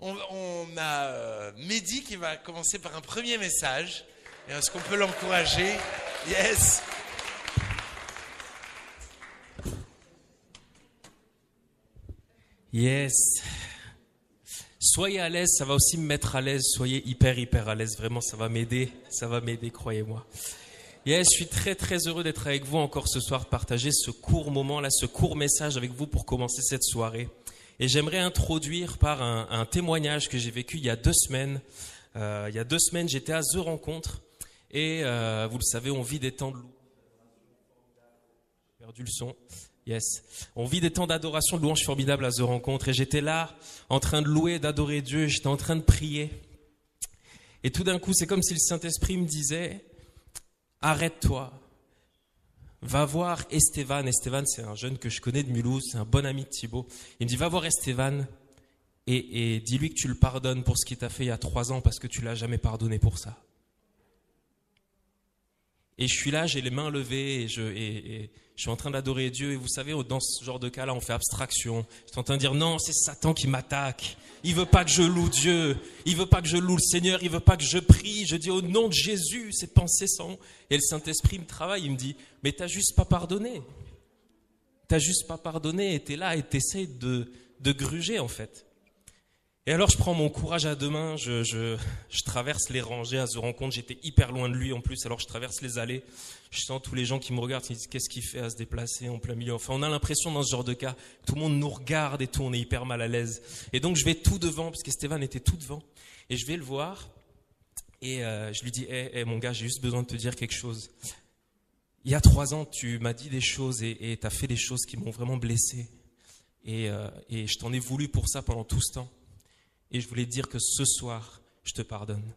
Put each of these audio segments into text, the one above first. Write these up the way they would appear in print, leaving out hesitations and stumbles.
On a Mehdi qui va commencer par un premier message. Et est-ce qu'on peut l'encourager? Yes. Yes. Soyez à l'aise, ça va aussi me mettre à l'aise. Soyez hyper à l'aise. Vraiment, ça va m'aider, croyez-moi. Yes, je suis très heureux d'être avec vous encore ce soir, de partager ce court moment là, ce court message avec vous pour commencer cette soirée. Et j'aimerais introduire par un témoignage que j'ai vécu il y a 2 semaines. Il y a 2 semaines, j'étais à The Rencontre et vous le savez, on vit des temps de louange. J'ai perdu le son. Yes. On vit des temps d'adoration, de louange formidables à The Rencontre et j'étais là en train de louer, d'adorer Dieu, j'étais en train de prier. Et tout d'un coup, c'est comme si le Saint-Esprit me disait: arrête-toi, va voir Esteban. Esteban, c'est un jeune que je connais de Mulhouse, c'est un bon ami de Thibaut. Il me dit: va voir Esteban et dis-lui que tu le pardonnes pour ce qu'il t'a fait il y a 3 ans parce que tu l'as jamais pardonné pour ça. Et je suis là, j'ai les mains levées et je suis en train d'adorer Dieu. Et vous savez, dans ce genre de cas-là, on fait abstraction. Je suis en train de dire: non, c'est Satan qui m'attaque. Il veut pas que je loue Dieu. Il veut pas que je loue le Seigneur. Il veut pas que je prie. Je dis: au nom de Jésus, ces pensées sont... Et le Saint-Esprit me travaille. Il me dit: mais t'as juste pas pardonné. T'as juste pas pardonné. Et t'es là et t'essayes de gruger, en fait. Et alors, je prends mon courage à 2 mains, je traverse les rangées à The Rencontre, j'étais hyper loin de lui en plus, alors je traverse les allées, je sens tous les gens qui me regardent, ils disent: qu'est-ce qu'il fait à se déplacer en plein milieu? Enfin, on a l'impression dans ce genre de cas, tout le monde nous regarde et tout, on est hyper mal à l'aise. Et donc, je vais tout devant, parce qu'Esteban était tout devant, et je vais le voir, et je lui dis: hey, mon gars, j'ai juste besoin de te dire quelque chose. Il y a 3 ans, tu m'as dit des choses et tu as fait des choses qui m'ont vraiment blessé, et je t'en ai voulu pour ça pendant tout ce temps. Et je voulais te dire que ce soir, je te pardonne.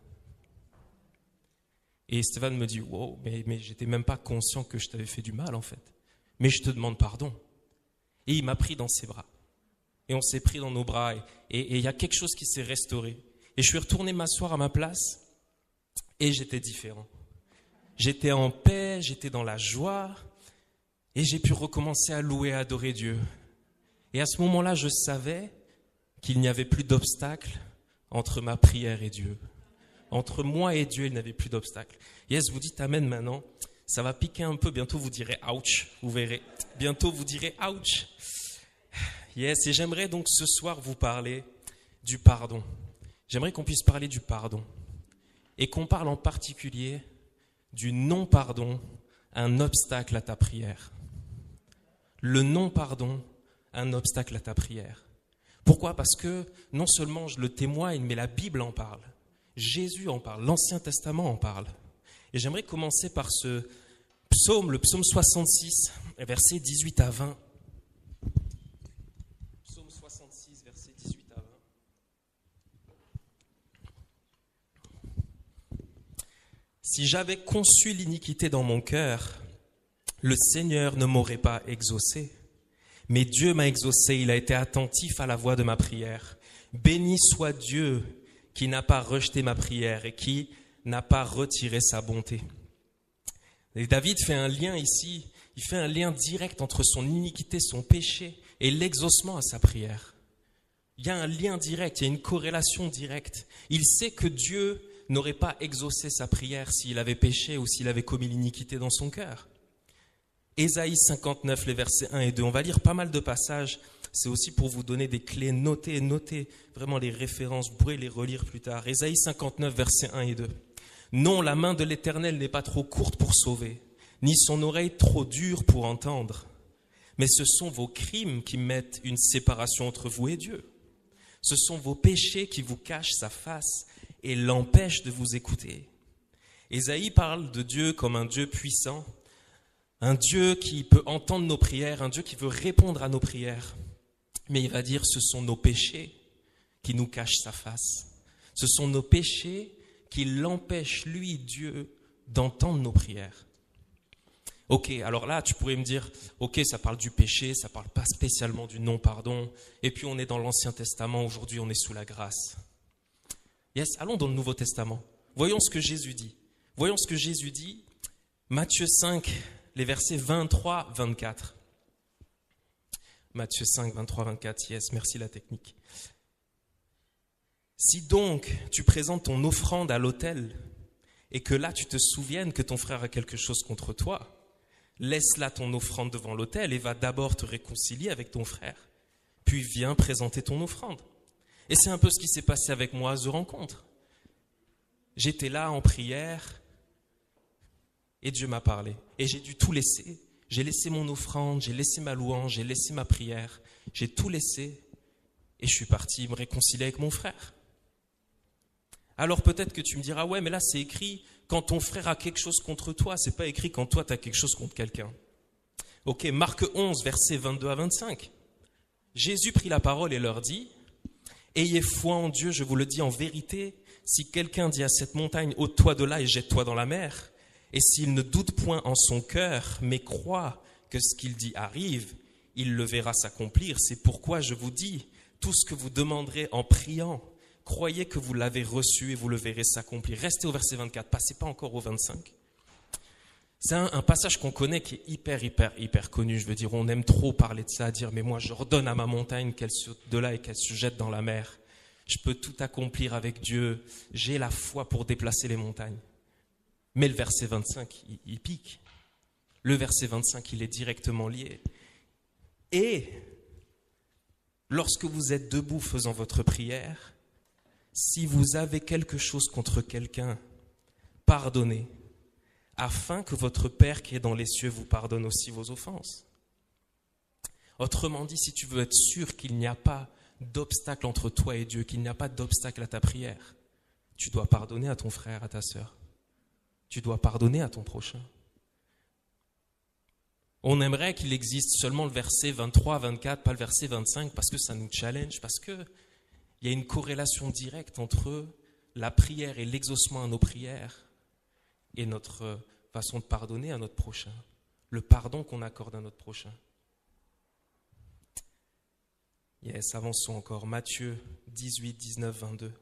Et Stéphane me dit: wow, mais j'étais même pas conscient que je t'avais fait du mal en fait. Mais je te demande pardon. Et il m'a pris dans ses bras. Et on s'est pris dans nos bras. Et il y a quelque chose qui s'est restauré. Et je suis retourné m'asseoir à ma place. Et j'étais différent. J'étais en paix, j'étais dans la joie. Et j'ai pu recommencer à louer, à adorer Dieu. Et à ce moment-là, je savais qu'il n'y avait plus d'obstacle entre ma prière et Dieu. Entre moi et Dieu, il n'y avait plus d'obstacle. Yes, vous dites amen maintenant. Ça va piquer un peu. Bientôt, vous direz ouch. Vous verrez. Bientôt, vous direz ouch. Yes, et j'aimerais donc ce soir vous parler du pardon. J'aimerais qu'on puisse parler du pardon. Et qu'on parle en particulier du non-pardon, un obstacle à ta prière. Le non-pardon, un obstacle à ta prière. Pourquoi? Parce que non seulement je le témoigne, mais la Bible en parle. Jésus en parle, l'Ancien Testament en parle. Et j'aimerais commencer par ce psaume, le psaume 66, versets 18 à 20. Psaume 66, versets 18 à 20. Si j'avais conçu l'iniquité dans mon cœur, le Seigneur ne m'aurait pas exaucé. Mais Dieu m'a exaucé, il a été attentif à la voix de ma prière. Béni soit Dieu qui n'a pas rejeté ma prière et qui n'a pas retiré sa bonté. Et David fait un lien ici, il fait un lien direct entre son iniquité, son péché et l'exaucement à sa prière. Il y a un lien direct, il y a une corrélation directe. Il sait que Dieu n'aurait pas exaucé sa prière s'il avait péché ou s'il avait commis l'iniquité dans son cœur. Ésaïe 59, les versets 1 et 2. On va lire pas mal de passages. C'est aussi pour vous donner des clés. Notez vraiment les références. Vous pourrez les relire plus tard. Ésaïe 59, versets 1 et 2. Non, la main de l'Éternel n'est pas trop courte pour sauver, ni son oreille trop dure pour entendre. Mais ce sont vos crimes qui mettent une séparation entre vous et Dieu. Ce sont vos péchés qui vous cachent sa face et l'empêchent de vous écouter. Ésaïe parle de Dieu comme un Dieu puissant, un Dieu qui peut entendre nos prières, un Dieu qui veut répondre à nos prières. Mais il va dire: ce sont nos péchés qui nous cachent sa face. Ce sont nos péchés qui l'empêchent, lui, Dieu, d'entendre nos prières. Ok, alors là, tu pourrais me dire: ok, ça parle du péché, ça parle pas spécialement du non-pardon. Et puis on est dans l'Ancien Testament, aujourd'hui on est sous la grâce. Yes, allons dans le Nouveau Testament. Voyons ce que Jésus dit. Voyons ce que Jésus dit. Matthieu 5, les versets 23-24. Matthieu 5, 23-24, yes, merci la technique. Si donc tu présentes ton offrande à l'autel et que là tu te souviennes que ton frère a quelque chose contre toi, laisse là ton offrande devant l'autel et va d'abord te réconcilier avec ton frère. Puis viens présenter ton offrande. Et c'est un peu ce qui s'est passé avec moi à The Rencontre. J'étais là en prière et Dieu m'a parlé. Et j'ai dû tout laisser. J'ai laissé mon offrande, j'ai laissé ma louange, j'ai laissé ma prière. J'ai tout laissé et je suis parti me réconcilier avec mon frère. Alors peut-être que tu me diras, ouais, mais là c'est écrit quand ton frère a quelque chose contre toi, c'est pas écrit quand toi tu as quelque chose contre quelqu'un. Ok, Marc 11, versets 22 à 25. Jésus prit la parole et leur dit, ayez foi en Dieu, je vous le dis en vérité, si quelqu'un dit à cette montagne, ôte-toi de là et jette-toi dans la mer, et s'il ne doute point en son cœur, mais croit que ce qu'il dit arrive, il le verra s'accomplir. C'est pourquoi je vous dis, tout ce que vous demanderez en priant, croyez que vous l'avez reçu et vous le verrez s'accomplir. Restez au verset 24, passez pas encore au 25. C'est un passage qu'on connaît qui est hyper connu. Je veux dire, on aime trop parler de ça, dire mais moi je redonne à ma montagne qu'elle saute de là et qu'elle se jette dans la mer. Je peux tout accomplir avec Dieu. J'ai la foi pour déplacer les montagnes. Mais le verset 25, il pique. Le verset 25, il est directement lié. Et lorsque vous êtes debout faisant votre prière, si vous avez quelque chose contre quelqu'un, pardonnez, afin que votre Père qui est dans les cieux vous pardonne aussi vos offenses. Autrement dit, si tu veux être sûr qu'il n'y a pas d'obstacle entre toi et Dieu, qu'il n'y a pas d'obstacle à ta prière, tu dois pardonner à ton frère, à ta sœur. Tu dois pardonner à ton prochain. On aimerait qu'il existe seulement le verset 23, 24, pas le verset 25, parce que ça nous challenge, parce qu'il y a une corrélation directe entre la prière et l'exaucement à nos prières et notre façon de pardonner à notre prochain, le pardon qu'on accorde à notre prochain. Yes, avançons encore. Matthieu 18, 19, 22.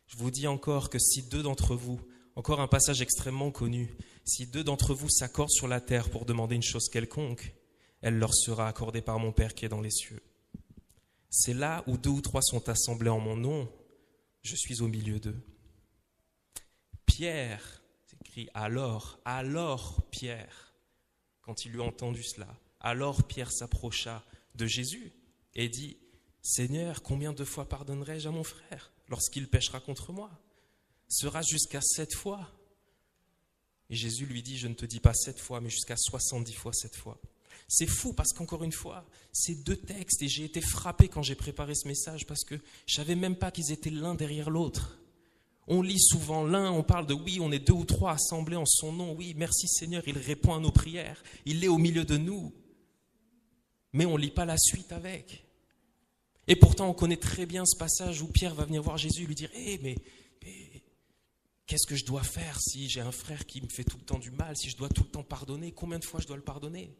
Je vous dis encore que si deux d'entre vous, encore un passage extrêmement connu, si deux d'entre vous s'accordent sur la terre pour demander une chose quelconque, elle leur sera accordée par mon Père qui est dans les cieux. C'est là où deux ou trois sont assemblés en mon nom, je suis au milieu d'eux. Pierre, c'est écrit alors Pierre, quand il eut entendu cela, alors Pierre s'approcha de Jésus et dit, Seigneur, combien de fois pardonnerai-je à mon frère lorsqu'il péchera contre moi? Sera jusqu'à 7 fois? Et Jésus lui dit, je ne te dis pas 7 fois, mais jusqu'à 70 fois 7 fois. C'est fou parce qu'encore une fois, ces deux textes, et j'ai été frappé quand j'ai préparé ce message parce que je ne savais même pas qu'ils étaient l'un derrière l'autre. On lit souvent l'un, on parle de oui, on est 2 ou 3 assemblés en son nom. Oui, merci Seigneur, il répond à nos prières. Il est au milieu de nous. Mais on ne lit pas la suite avec. Et pourtant, on connaît très bien ce passage où Pierre va venir voir Jésus et lui dire, mais qu'est-ce que je dois faire si j'ai un frère qui me fait tout le temps du mal, si je dois tout le temps pardonner, combien de fois je dois le pardonner?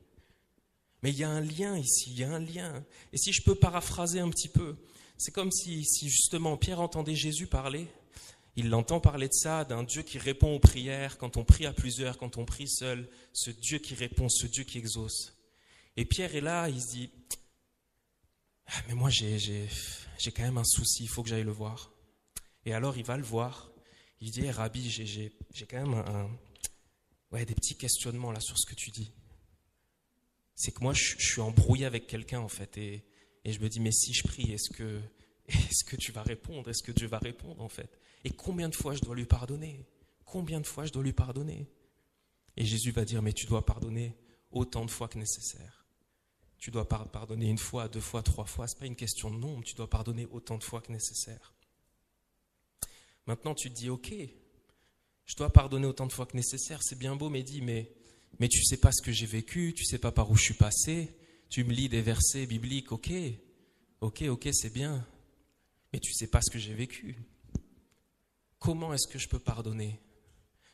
Mais il y a un lien ici, il y a un lien. Et si je peux paraphraser un petit peu, c'est comme si justement Pierre entendait Jésus parler, il l'entend parler de ça, d'un Dieu qui répond aux prières, quand on prie à plusieurs, quand on prie seul, ce Dieu qui répond, ce Dieu qui exauce. Et Pierre est là, il se dit, mais moi j'ai quand même un souci, il faut que j'aille le voir. Et alors il va le voir, il dit, Rabbi, j'ai quand même des petits questionnements là sur ce que tu dis. C'est que moi je suis embrouillé avec quelqu'un en fait, et je me dis, mais si je prie, est-ce que tu vas répondre? Est-ce que Dieu va répondre en fait? Et combien de fois je dois lui pardonner? Combien de fois je dois lui pardonner? Et Jésus va dire, mais tu dois pardonner autant de fois que nécessaire. Tu dois pardonner 1 fois, 2 fois, 3 fois. Ce n'est pas une question de nombre, tu dois pardonner autant de fois que nécessaire. Maintenant, tu te dis, ok, je dois pardonner autant de fois que nécessaire. C'est bien beau, Mehdi, mais tu ne sais pas ce que j'ai vécu, tu ne sais pas par où je suis passé. Tu me lis des versets bibliques, ok, c'est bien. Mais tu ne sais pas ce que j'ai vécu. Comment est-ce que je peux pardonner?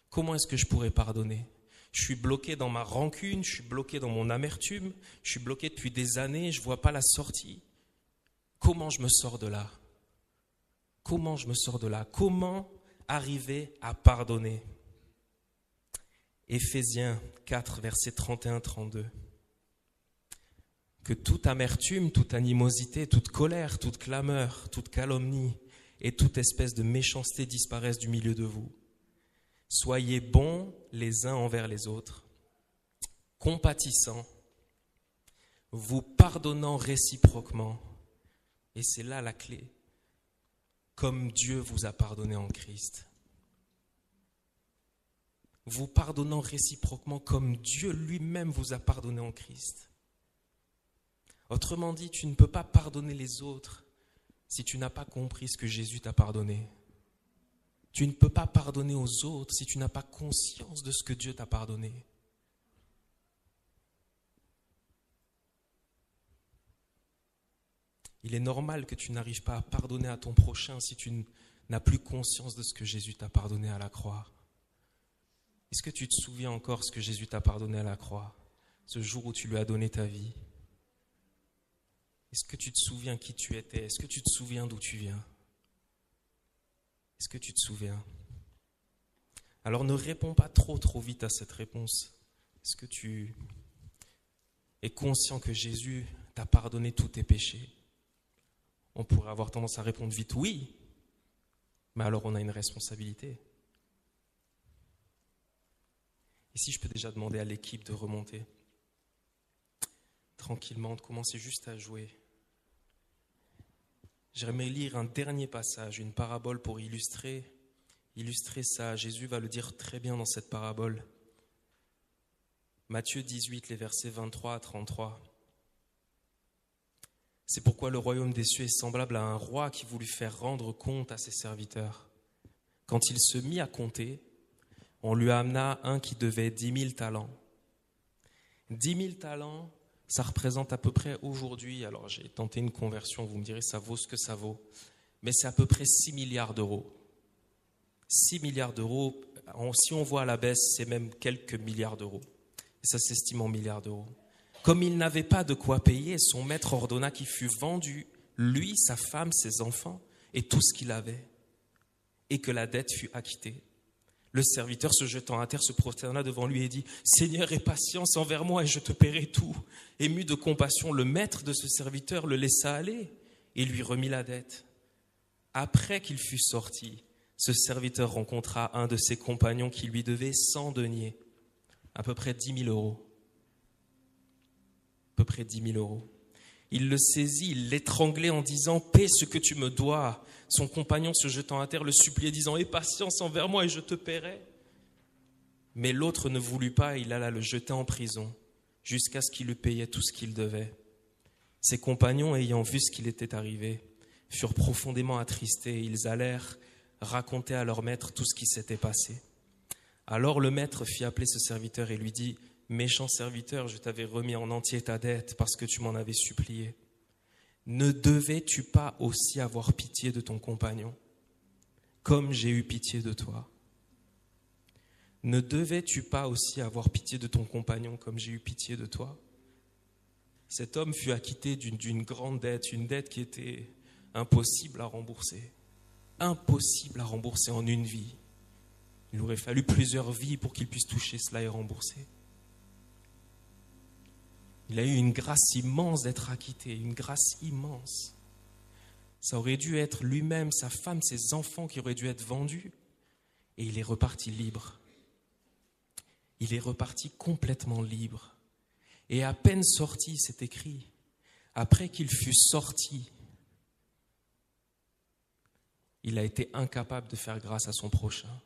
Comment est-ce que je pourrais pardonner? Je suis bloqué dans ma rancune, je suis bloqué dans mon amertume, je suis bloqué depuis des années, je ne vois pas la sortie. Comment je me sors de là? Comment je me sors de là? Comment arriver à pardonner? Éphésiens 4, versets 31-32. Que toute amertume, toute animosité, toute colère, toute clameur, toute calomnie et toute espèce de méchanceté disparaisse du milieu de vous. Soyez bons les uns envers les autres, compatissants, vous pardonnant réciproquement. Et c'est là la clé. Comme Dieu vous a pardonné en Christ. Vous pardonnant réciproquement comme Dieu lui-même vous a pardonné en Christ. Autrement dit, tu ne peux pas pardonner les autres si tu n'as pas compris ce que Jésus t'a pardonné. Tu ne peux pas pardonner aux autres si tu n'as pas conscience de ce que Dieu t'a pardonné. Il est normal que tu n'arrives pas à pardonner à ton prochain si tu n'as plus conscience de ce que Jésus t'a pardonné à la croix. Est-ce que tu te souviens encore ce que Jésus t'a pardonné à la croix, ce jour où tu lui as donné ta vie? Est-ce que tu te souviens qui tu étais? Est-ce que tu te souviens d'où tu viens? Est-ce que tu te souviens? Alors ne réponds pas trop vite à cette réponse. Est-ce que tu es conscient que Jésus t'a pardonné tous tes péchés? On pourrait avoir tendance à répondre vite oui, mais alors on a une responsabilité. Et si je peux déjà demander à l'équipe de remonter tranquillement, de commencer juste à jouer. J'aimerais lire un dernier passage, une parabole pour illustrer ça. Jésus va le dire très bien dans cette parabole. Matthieu 18, les versets 23 à 33. C'est pourquoi le royaume des cieux est semblable à un roi qui voulut faire rendre compte à ses serviteurs. Quand il se mit à compter, on lui amena un qui devait 10 000 talents. 10 000 talents, ça représente à peu près aujourd'hui, alors j'ai tenté une conversion, vous me direz ça vaut ce que ça vaut, mais c'est à peu près 6 milliards d'euros. 6 milliards d'euros, si on voit à la baisse, c'est même quelques milliards d'euros. Et ça s'estime en milliards d'euros. Comme il n'avait pas de quoi payer, son maître ordonna qu'il fût vendu, lui, sa femme, ses enfants et tout ce qu'il avait, et que la dette fût acquittée. Le serviteur, se jetant à terre, se prosterna devant lui et dit « Seigneur, aie patience envers moi et je te paierai tout. » Ému de compassion, le maître de ce serviteur le laissa aller et lui remit la dette. Après qu'il fut sorti, ce serviteur rencontra un de ses compagnons qui lui devait 100 deniers, à peu près 10 000 euros. À peu près 10 000 euros. Il le saisit, il l'étranglait en disant « Paie ce que tu me dois ». Son compagnon, se jetant à terre, le suppliait, disant « Aie patience envers moi et je te paierai ». Mais l'autre ne voulut pas et il alla le jeter en prison, jusqu'à ce qu'il lui payait tout ce qu'il devait. Ses compagnons, ayant vu ce qu'il était arrivé, furent profondément attristés et ils allèrent raconter à leur maître tout ce qui s'était passé. Alors le maître fit appeler ce serviteur et lui dit « Méchant serviteur, je t'avais remis en entier ta dette parce que tu m'en avais supplié. Ne devais-tu pas aussi avoir pitié de ton compagnon, comme j'ai eu pitié de toi? Ne devais-tu pas aussi avoir pitié de ton compagnon, comme j'ai eu pitié de toi ?» Cet homme fut acquitté d'une grande dette, une dette qui était impossible à rembourser. Impossible à rembourser en une vie. Il aurait fallu plusieurs vies pour qu'il puisse toucher cela et rembourser. Il a eu une grâce immense d'être acquitté, une grâce immense. Ça aurait dû être lui-même, sa femme, ses enfants qui auraient dû être vendus. Et il est reparti libre. Il est reparti complètement libre. Et à peine sorti, c'est écrit, après qu'il fut sorti, il a été incapable de faire grâce à son prochain.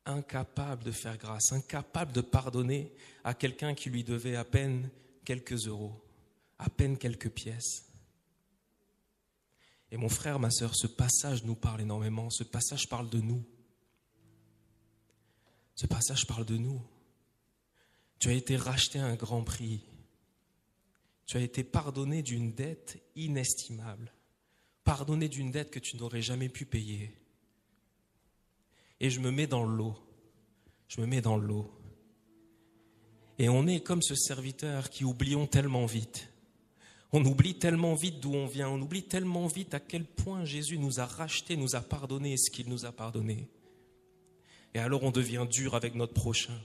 Incapable de faire grâce, incapable de pardonner à quelqu'un qui lui devait à peine quelques euros, à peine quelques pièces. Et mon frère, ma sœur, ce passage nous parle énormément, ce passage parle de nous. Ce passage parle de nous. Tu as été racheté à un grand prix. Tu as été pardonné d'une dette inestimable, pardonné d'une dette que tu n'aurais jamais pu payer. Et je me mets dans l'eau. Je me mets dans l'eau. Et on est comme ce serviteur qui oublions tellement vite. On oublie tellement vite d'où on vient. On oublie tellement vite à quel point Jésus nous a rachetés, nous a pardonné ce qu'il nous a pardonné. Et alors on devient dur avec notre prochain.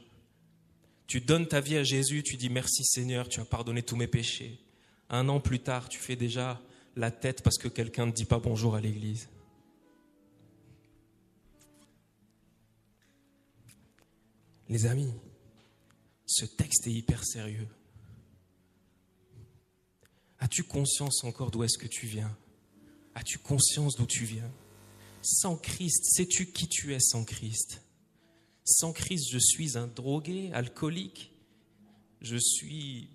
Tu donnes ta vie à Jésus, tu dis merci Seigneur, tu as pardonné tous mes péchés. 1 an plus tard, tu fais déjà la tête parce que quelqu'un ne dit pas bonjour à l'église. Les amis, ce texte est hyper sérieux. As-tu conscience encore d'où est-ce que tu viens? As-tu conscience d'où tu viens? Sans Christ, sais-tu qui tu es sans Christ? Sans Christ, je suis un drogué, alcoolique. Je suis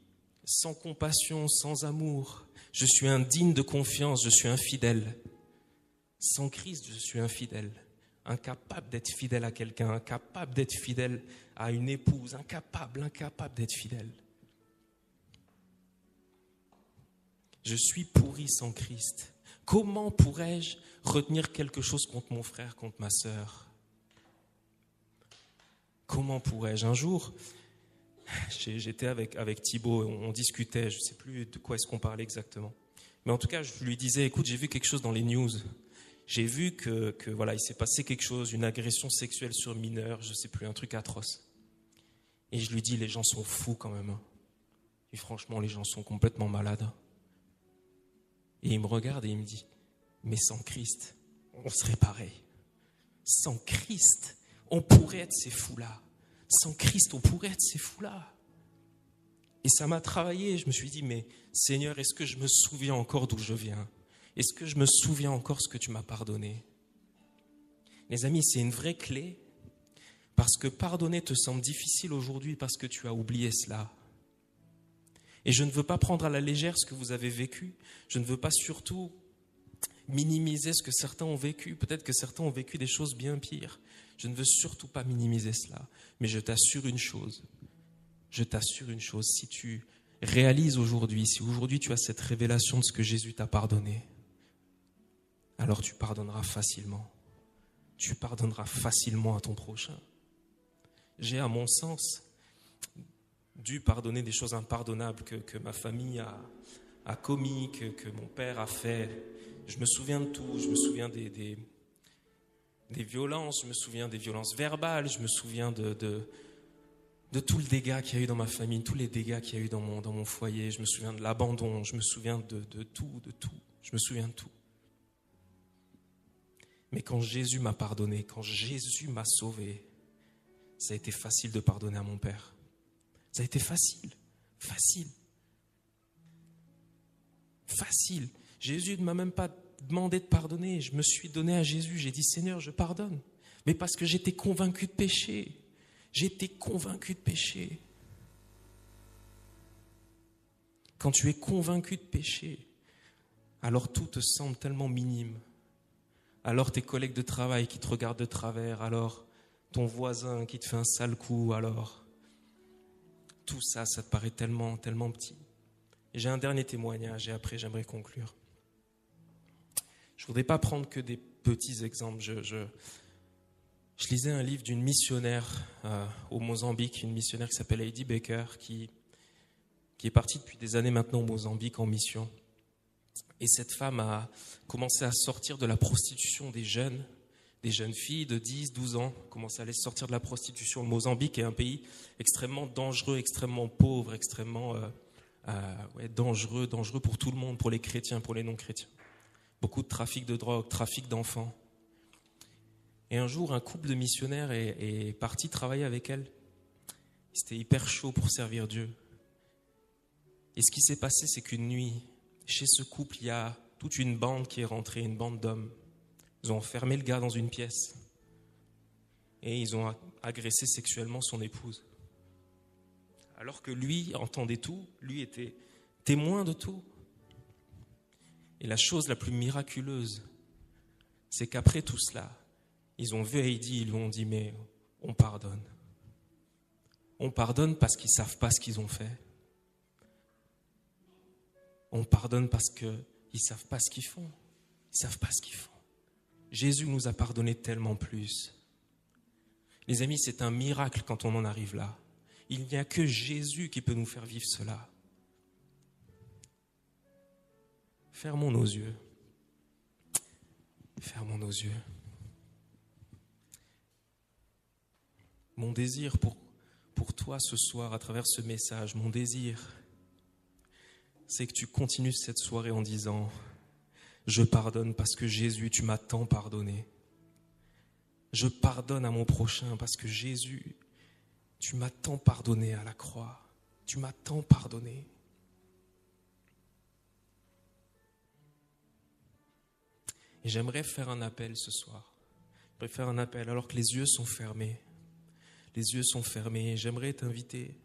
sans compassion, sans amour. Je suis indigne de confiance, je suis infidèle. Sans Christ, je suis infidèle. Incapable d'être fidèle à quelqu'un, incapable d'être fidèle à une épouse, incapable d'être fidèle. Je suis pourri sans Christ. Comment pourrais-je retenir quelque chose contre mon frère, contre ma sœur? Comment pourrais-je? Un jour, j'étais avec Thibaut, on discutait, je ne sais plus de quoi est-ce qu'on parlait exactement. Mais en tout cas, je lui disais, écoute, j'ai vu quelque chose dans les news. J'ai vu que voilà, il s'est passé quelque chose, une agression sexuelle sur mineur, je ne sais plus, un truc atroce. Et je lui dis, les gens sont fous quand même. Et franchement, les gens sont complètement malades. Et il me regarde et il me dit, mais sans Christ, on serait pareil. Sans Christ, on pourrait être ces fous-là. Sans Christ, on pourrait être ces fous-là. Et ça m'a travaillé. Je me suis dit, mais Seigneur, est-ce que je me souviens encore d'où je viens? Est-ce que je me souviens encore ce que tu m'as pardonné? Les amis, c'est une vraie clé. Parce que pardonner te semble difficile aujourd'hui parce que tu as oublié cela. Et je ne veux pas prendre à la légère ce que vous avez vécu. Je ne veux pas surtout minimiser ce que certains ont vécu. Peut-être que certains ont vécu des choses bien pires. Je ne veux surtout pas minimiser cela. Mais je t'assure une chose. Si tu réalises aujourd'hui, si aujourd'hui tu as cette révélation de ce que Jésus t'a pardonné, alors tu pardonneras facilement. Tu pardonneras facilement à ton prochain. J'ai, à mon sens, dû pardonner des choses impardonnables que ma famille a commis, que mon père a fait. Je me souviens de tout. Je me souviens des violences, je me souviens des violences verbales, je me souviens de tout le dégât qu'il y a eu dans ma famille, tous les dégâts qu'il y a eu dans mon foyer. Je me souviens de l'abandon, je me souviens de tout. Je me souviens de tout. Mais quand Jésus m'a pardonné, quand Jésus m'a sauvé, ça a été facile de pardonner à mon père. Ça a été facile. Jésus ne m'a même pas demandé de pardonner. Je me suis donné à Jésus. J'ai dit, Seigneur, je pardonne. Mais parce que j'étais convaincu de péché. Quand tu es convaincu de péché, alors tout te semble tellement minime. Alors tes collègues de travail qui te regardent de travers, alors ton voisin qui te fait un sale coup, alors tout ça, ça te paraît tellement petit. Et j'ai un dernier témoignage et après j'aimerais conclure. Je ne voudrais pas prendre que des petits exemples. Je lisais un livre d'une missionnaire au Mozambique, une missionnaire qui s'appelle Heidi Baker, qui est partie depuis des années maintenant au Mozambique en mission. Et cette femme a commencé à sortir de la prostitution des jeunes filles de 10, 12 ans, commencé à les sortir de la prostitution. Le Mozambique est un pays extrêmement dangereux, extrêmement pauvre, extrêmement dangereux pour tout le monde, pour les chrétiens, pour les non-chrétiens. Beaucoup de trafic de drogue, trafic d'enfants. Et un jour, un couple de missionnaires est parti travailler avec elle. C'était hyper chaud pour servir Dieu. Et ce qui s'est passé, c'est qu'une nuit, chez ce couple, il y a toute une bande qui est rentrée, une bande d'hommes. Ils ont enfermé le gars dans une pièce et ils ont agressé sexuellement son épouse. Alors que lui entendait tout, lui était témoin de tout. Et la chose la plus miraculeuse, c'est qu'après tout cela, ils ont vu Heidi, ils lui ont dit, mais on pardonne. On pardonne parce qu'ils ne savent pas ce qu'ils ont fait. On pardonne parce qu'ils ne savent pas ce qu'ils font. Ils ne savent pas ce qu'ils font. Jésus nous a pardonné tellement plus. Les amis, c'est un miracle quand on en arrive là. Il n'y a que Jésus qui peut nous faire vivre cela. Fermons nos yeux. Fermons nos yeux. Mon désir pour toi ce soir, à travers ce message, mon désir, c'est que tu continues cette soirée en disant « Je pardonne parce que Jésus, tu m'as tant pardonné. Je pardonne à mon prochain parce que Jésus, Tu m'as tant pardonné à la croix. Tu m'as tant pardonné. Et j'aimerais faire un appel ce soir. J'aimerais faire un appel alors que les yeux sont fermés. Les yeux sont fermés. J'aimerais t'inviter,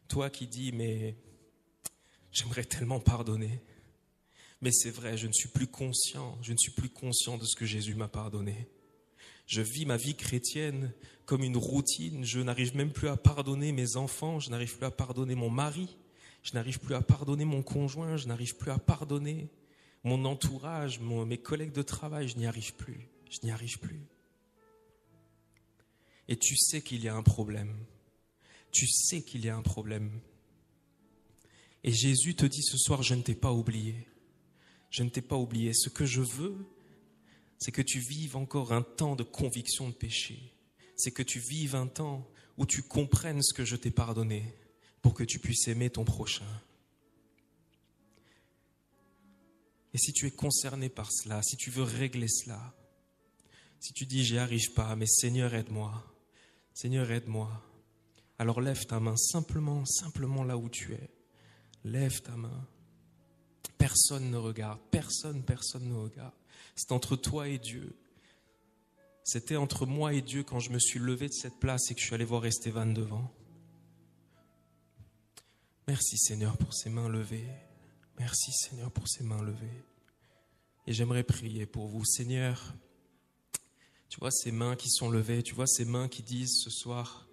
toi qui dis, mais j'aimerais tellement pardonner. Mais c'est vrai, je ne suis plus conscient de ce que Jésus m'a pardonné. Je vis ma vie chrétienne comme une routine. Je n'arrive même plus à pardonner mes enfants. Je n'arrive plus à pardonner mon mari. Je n'arrive plus à pardonner mon conjoint. Je n'arrive plus à pardonner mon entourage, mes collègues de travail. Je n'y arrive plus. Je n'y arrive plus. Et tu sais qu'il y a un problème. Tu sais qu'il y a un problème. Et Jésus te dit ce soir, je ne t'ai pas oublié. Je ne t'ai pas oublié. Ce que je veux, c'est que tu vives encore un temps de conviction de péché. C'est que tu vives un temps où tu comprennes ce que je t'ai pardonné pour que tu puisses aimer ton prochain. Et si tu es concerné par cela, si tu veux régler cela, si tu dis j'y arrive pas, mais Seigneur aide-moi, Seigneur aide-moi, alors lève ta main simplement là où tu es. Lève ta main. Personne ne regarde, personne ne regarde. C'est entre toi et Dieu. C'était entre moi et Dieu quand je me suis levé de cette place et que je suis allé voir Esteban devant. Merci Seigneur pour ces mains levées. Merci Seigneur pour ces mains levées. Et j'aimerais prier pour vous. Seigneur, tu vois ces mains qui sont levées, tu vois ces mains qui disent ce soir,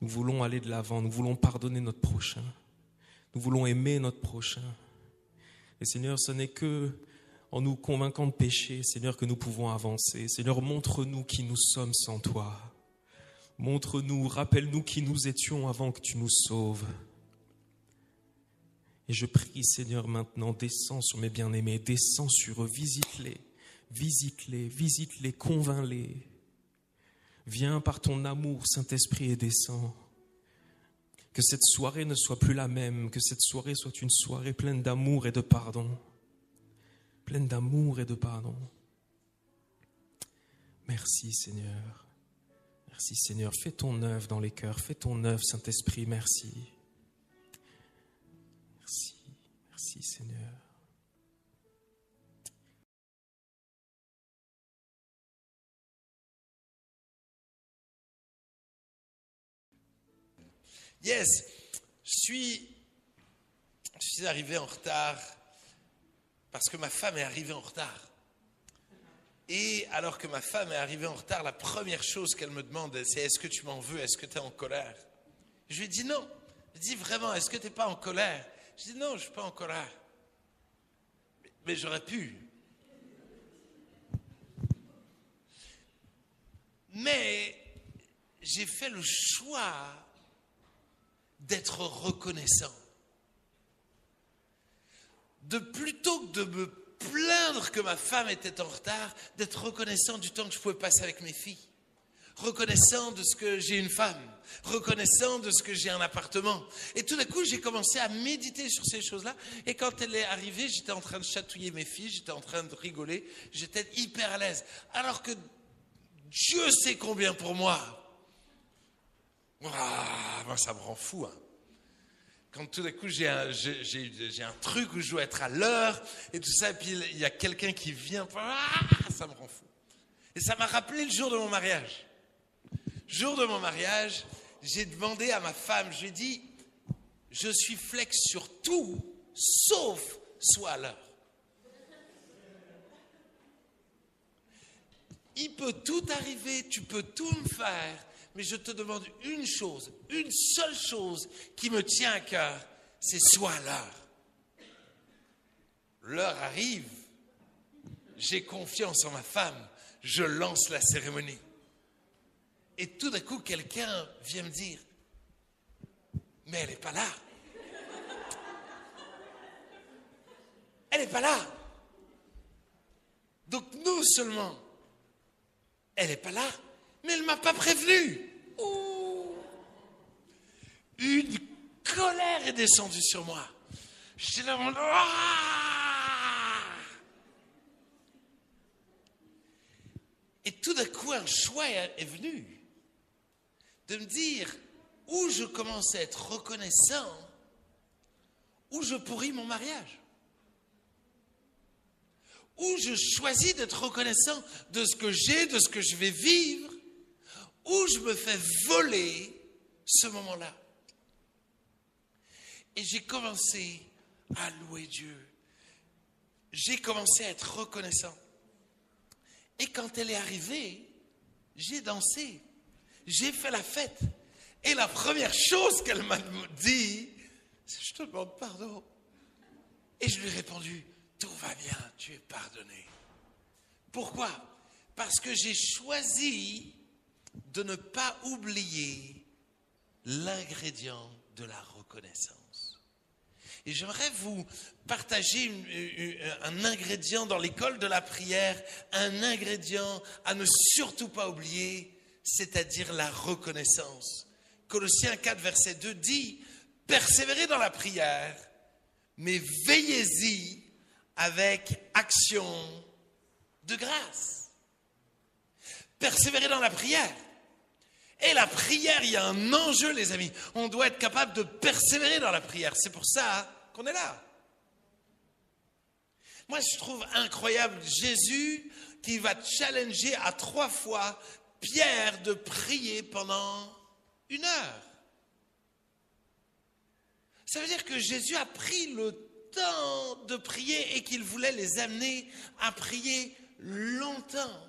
nous voulons aller de l'avant, nous voulons pardonner notre prochain. Nous voulons aimer notre prochain. Et Seigneur, ce n'est que en nous convainquant de péché, Seigneur, que nous pouvons avancer. Seigneur, montre-nous qui nous sommes sans toi. Montre-nous, rappelle-nous qui nous étions avant que tu nous sauves. Et je prie, Seigneur, maintenant, descends sur mes bien-aimés, descends sur eux, visite-les, convainc-les. Viens par ton amour, Saint-Esprit, et descends. Que cette soirée ne soit plus la même, que cette soirée soit une soirée pleine d'amour et de pardon. Pleine d'amour et de pardon. Merci Seigneur. Merci Seigneur. Fais ton œuvre dans les cœurs. Fais ton œuvre, Saint-Esprit. Merci. Merci. Merci Seigneur. Yes, je suis arrivé en retard parce que ma femme est arrivée en retard. Et alors que ma femme est arrivée en retard, la première chose qu'elle me demande, c'est est-ce que tu m'en veux, est-ce que tu es en colère? Je lui ai dit non. Elle dit vraiment, est-ce que tu n'es pas en colère? Je dis non, je ne suis pas en colère. Mais j'aurais pu. Mais j'ai fait le choix d'être reconnaissant. De plutôt que de me plaindre que ma femme était en retard, d'être reconnaissant du temps que je pouvais passer avec mes filles. Reconnaissant de ce que j'ai une femme. Reconnaissant de ce que j'ai un appartement. Et tout d'un coup, j'ai commencé à méditer sur ces choses-là. Et quand elle est arrivée, j'étais en train de chatouiller mes filles, j'étais en train de rigoler, j'étais hyper à l'aise. Alors que Dieu sait combien pour moi. Ah, moi, ça me rend fou. Hein. Quand tout d'un coup, j'ai un truc où je dois être à l'heure et tout ça, et puis il y a quelqu'un qui vient, ça me rend fou. Et ça m'a rappelé le jour de mon mariage. Jour de mon mariage, j'ai demandé à ma femme, je lui ai dit, je suis flex sur tout, sauf sois à l'heure. Il peut tout arriver, tu peux tout me faire, mais je te demande une chose, une seule chose qui me tient à cœur, c'est sois à l'heure. L'heure arrive, j'ai confiance en ma femme, je lance la cérémonie. Et tout d'un coup, quelqu'un vient me dire, mais elle n'est pas là. Elle n'est pas là. Donc non seulement, elle n'est pas là, mais elle ne m'a pas prévenu. Ouh. Une colère est descendue sur moi. J'étais là, et tout d'un coup, un choix est venu de me dire, ou je commence à être reconnaissant, ou je pourris mon mariage. Ou je choisis d'être reconnaissant de ce que j'ai, de ce que je vais vivre, ou je me fais voler ce moment-là. Et j'ai commencé à louer Dieu. J'ai commencé à être reconnaissant. Et quand elle est arrivée, j'ai dansé. J'ai fait la fête. Et la première chose qu'elle m'a dit, c'est « Je te demande pardon ». Et je lui ai répondu « Tout va bien, tu es pardonné ». Pourquoi? Parce que j'ai choisi de ne pas oublier l'ingrédient de la reconnaissance. Et j'aimerais vous partager un ingrédient dans l'école de la prière, un ingrédient à ne surtout pas oublier, c'est-à-dire la reconnaissance. Colossiens 4, verset 2 dit « Persévérez dans la prière, mais veillez-y avec action de grâce. » Persévérez dans la prière. Et la prière, il y a un enjeu, les amis. On doit être capable de persévérer dans la prière. C'est pour ça qu'on est là. Moi, je trouve incroyable Jésus qui va challenger à 3 fois Pierre de prier pendant 1 heure. Ça veut dire que Jésus a pris le temps de prier et qu'il voulait les amener à prier longtemps.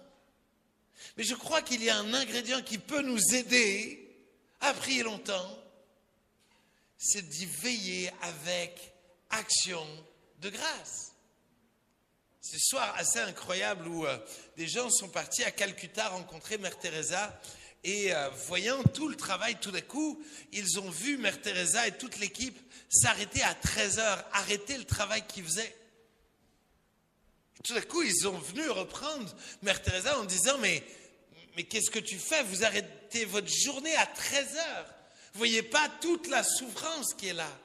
Mais je crois qu'il y a un ingrédient qui peut nous aider à prier longtemps, c'est d'y veiller avec action de grâce. C'est un soir assez incroyable où des gens sont partis à Calcutta rencontrer Mère Teresa et voyant tout le travail, tout d'un coup, ils ont vu Mère Teresa et toute l'équipe s'arrêter à 13h, arrêter le travail qu'ils faisaient. Tout d'un coup, ils sont venus reprendre Mère Teresa en disant « Mais qu'est-ce que tu fais? Vous arrêtez votre journée à 13h. Vous voyez pas toute la souffrance qui est là. »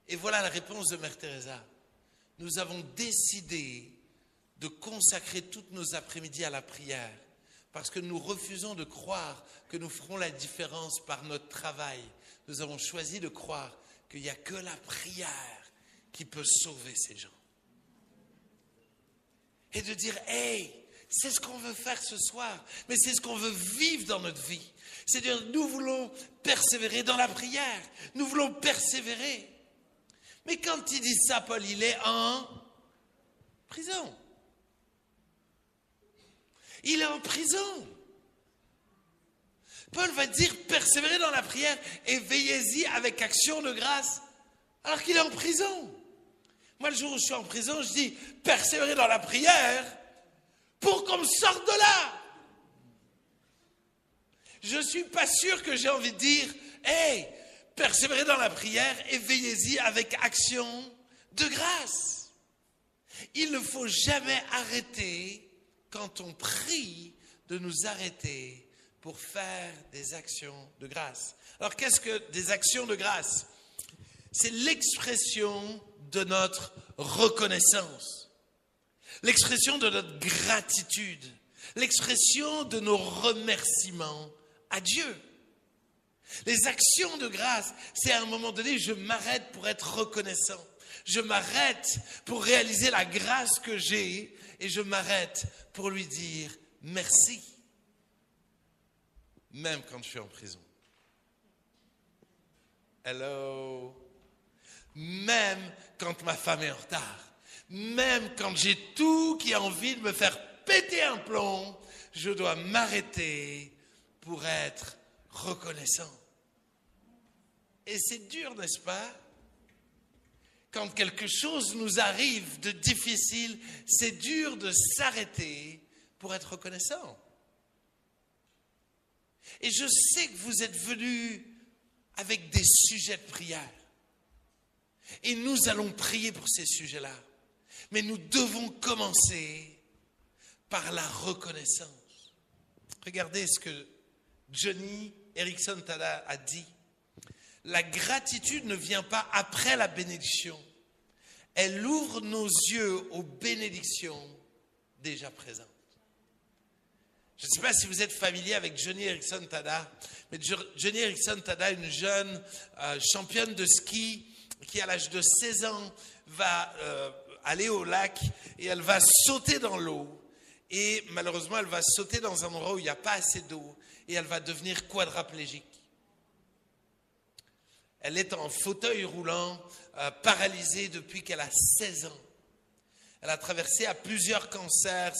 Et voilà la réponse de Mère Teresa. Nous avons décidé de consacrer toutes nos après-midi à la prière parce que nous refusons de croire que nous ferons la différence par notre travail. Nous avons choisi de croire qu'il n'y a que la prière qui peut sauver ces gens. Et de dire, hey, c'est ce qu'on veut faire ce soir, mais c'est ce qu'on veut vivre dans notre vie. C'est-à-dire, nous voulons persévérer dans la prière, nous voulons persévérer. Mais quand il dit ça, Paul, il est en prison. Il est en prison. Paul va dire, persévérez dans la prière et veillez-y avec action de grâce, alors qu'il est en prison. Moi, le jour où je suis en prison, je dis, persévérez dans la prière pour qu'on me sorte de là. Je ne suis pas sûr que j'ai envie de dire, hey, persévérez dans la prière et veillez-y avec action de grâce. Il ne faut jamais arrêter, quand on prie, de nous arrêter pour faire des actions de grâce. Alors, qu'est-ce que des actions de grâce? C'est l'expression de notre reconnaissance, l'expression de notre gratitude, l'expression de nos remerciements à Dieu. Les actions de grâce, c'est à un moment donné, je m'arrête pour être reconnaissant. Je m'arrête pour réaliser la grâce que j'ai et je m'arrête pour lui dire merci, même quand je suis en prison. Hello. Même quand ma femme est en retard, même quand j'ai tout qui a envie de me faire péter un plomb, je dois m'arrêter pour être reconnaissant. Et c'est dur, n'est-ce pas? Quand quelque chose nous arrive de difficile, c'est dur de s'arrêter pour être reconnaissant. Et je sais que vous êtes venus avec des sujets de prière. Et nous allons prier pour ces sujets-là. Mais nous devons commencer par la reconnaissance. Regardez ce que Johnny Erickson Tada a dit. La gratitude ne vient pas après la bénédiction. Elle ouvre nos yeux aux bénédictions déjà présentes. Je ne sais pas si vous êtes familier avec Joni Eareckson Tada, mais Joni Eareckson Tada, une jeune championne de ski qui, à l'âge de 16 ans, va aller au lac et elle va sauter dans l'eau. Et malheureusement, elle va sauter dans un endroit où il n'y a pas assez d'eau et elle va devenir quadraplégique. Elle est en fauteuil roulant, paralysée depuis qu'elle a 16 ans. Elle a traversé à plusieurs cancers.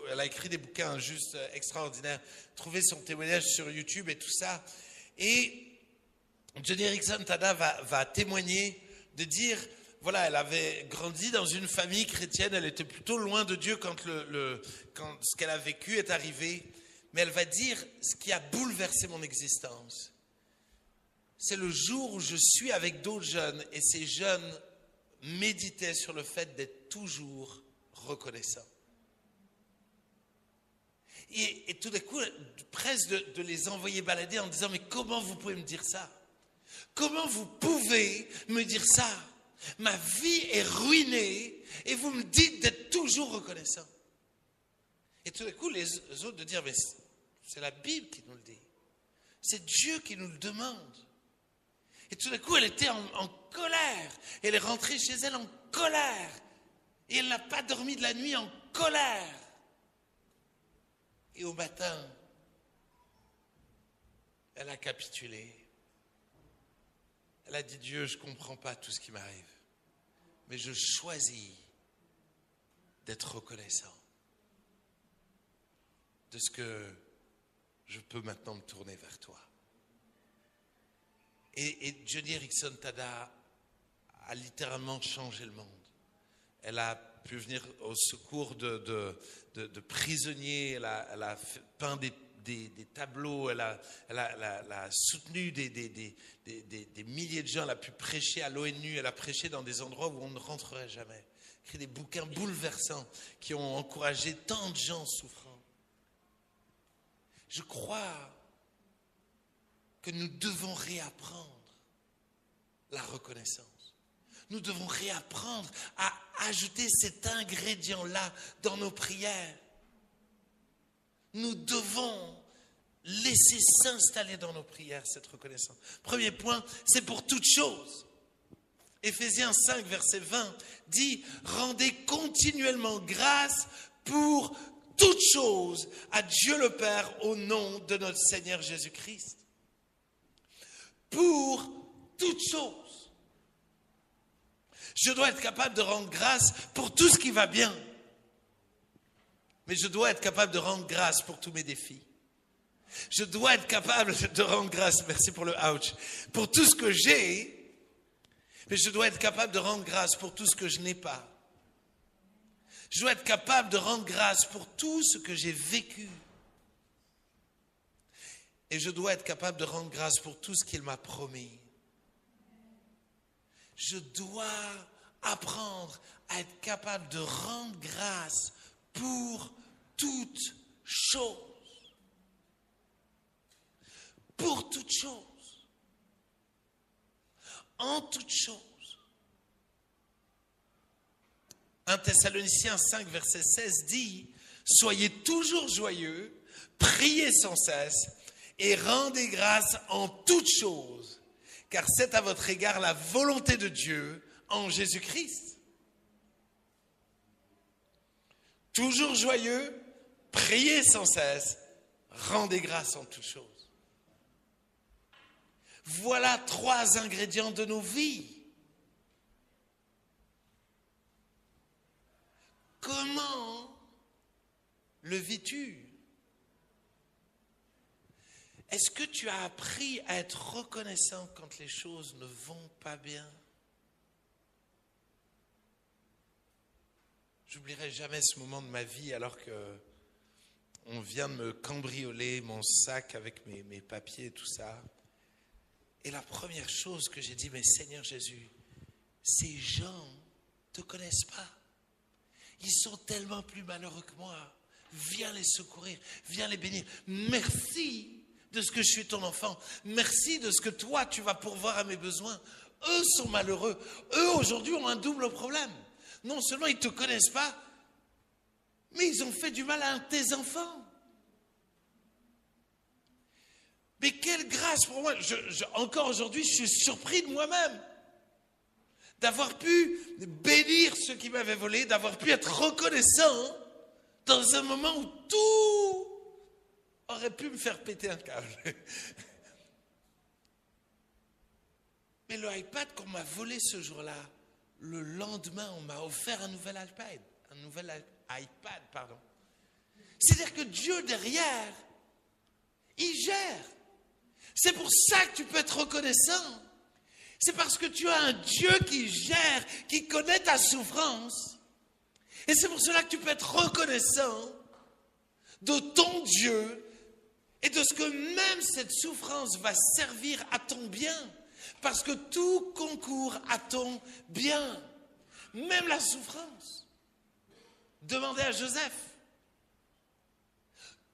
Elle a écrit des bouquins juste extraordinaires. Trouvez son témoignage sur YouTube et tout ça. Et Joni Eareckson Tada va témoigner de dire, voilà, elle avait grandi dans une famille chrétienne. Elle était plutôt loin de Dieu quand ce qu'elle a vécu est arrivé. Mais elle va dire, ce qui a bouleversé mon existence, c'est le jour où je suis avec d'autres jeunes et ces jeunes méditaient sur le fait d'être toujours reconnaissants. Et tout d'un coup, presque de les envoyer balader en disant, mais comment vous pouvez me dire ça? Comment vous pouvez me dire ça? Ma vie est ruinée et vous me dites d'être toujours reconnaissant. Et tout d'un coup, les autres de dire, mais c'est la Bible qui nous le dit. C'est Dieu qui nous le demande. Et tout d'un coup, elle était en colère. Elle est rentrée chez elle en colère. Et elle n'a pas dormi de la nuit en colère. Et au matin, elle a capitulé. Elle a dit, Dieu, je ne comprends pas tout ce qui m'arrive. Mais je choisis d'être reconnaissant de ce que je peux maintenant me tourner vers toi. Et Joni Eareckson Tada a littéralement changé le monde. Elle a pu venir au secours de prisonniers, elle a peint des tableaux, elle a soutenu des milliers de gens, elle a pu prêcher à l'ONU, elle a prêché dans des endroits où on ne rentrerait jamais. Écrit des bouquins bouleversants qui ont encouragé tant de gens souffrants. Je crois que nous devons réapprendre la reconnaissance. Nous devons réapprendre à ajouter cet ingrédient-là dans nos prières. Nous devons laisser s'installer dans nos prières cette reconnaissance. Premier point, c'est pour toute chose. Éphésiens 5, verset 20 dit « Rendez continuellement grâce pour toute chose à Dieu le Père au nom de notre Seigneur Jésus-Christ. » Pour toute chose. Je dois être capable de rendre grâce pour tout ce qui va bien. Mais je dois être capable de rendre grâce pour tous mes défis. Je dois être capable de rendre grâce, merci pour le ouch, pour tout ce que j'ai. Mais je dois être capable de rendre grâce pour tout ce que je n'ai pas. Je dois être capable de rendre grâce pour tout ce que j'ai vécu. Et je dois être capable de rendre grâce pour tout ce qu'il m'a promis. Je dois apprendre à être capable de rendre grâce pour toute chose. Pour toute chose. En toute chose. 1 Thessaloniciens 5, verset 16 dit « Soyez toujours joyeux, priez sans cesse, et rendez grâce en toutes choses, car c'est à votre égard la volonté de Dieu en Jésus-Christ. » Toujours joyeux, priez sans cesse, rendez grâce en toutes choses. Voilà 3 ingrédients de nos vies. Comment le vis-tu? Est-ce que tu as appris à être reconnaissant quand les choses ne vont pas bien? J'oublierai jamais ce moment de ma vie alors que on vient de me cambrioler mon sac avec mes papiers et tout ça. Et la première chose que j'ai dit, mais Seigneur Jésus, ces gens ne te connaissent pas. Ils sont tellement plus malheureux que moi. Viens les secourir, viens les bénir. Merci de ce que je suis ton enfant. Merci de ce que toi, tu vas pourvoir à mes besoins. Eux sont malheureux. Eux, aujourd'hui, ont un double problème. Non seulement ils ne te connaissent pas, mais ils ont fait du mal à un de tes enfants. Mais quelle grâce pour moi. Encore aujourd'hui, je suis surpris de moi-même. D'avoir pu bénir ceux qui m'avaient volé, d'avoir pu être reconnaissant dans un moment où tout aurait pu me faire péter un câble. Mais le iPad qu'on m'a volé ce jour-là, le lendemain, on m'a offert un nouvel iPad, pardon. C'est-à-dire que Dieu derrière, il gère. C'est pour ça que tu peux être reconnaissant. C'est parce que tu as un Dieu qui gère, qui connaît ta souffrance. Et c'est pour cela que tu peux être reconnaissant de ton Dieu et de ce que même cette souffrance va servir à ton bien. Parce que tout concourt à ton bien. Même la souffrance. Demandez à Joseph.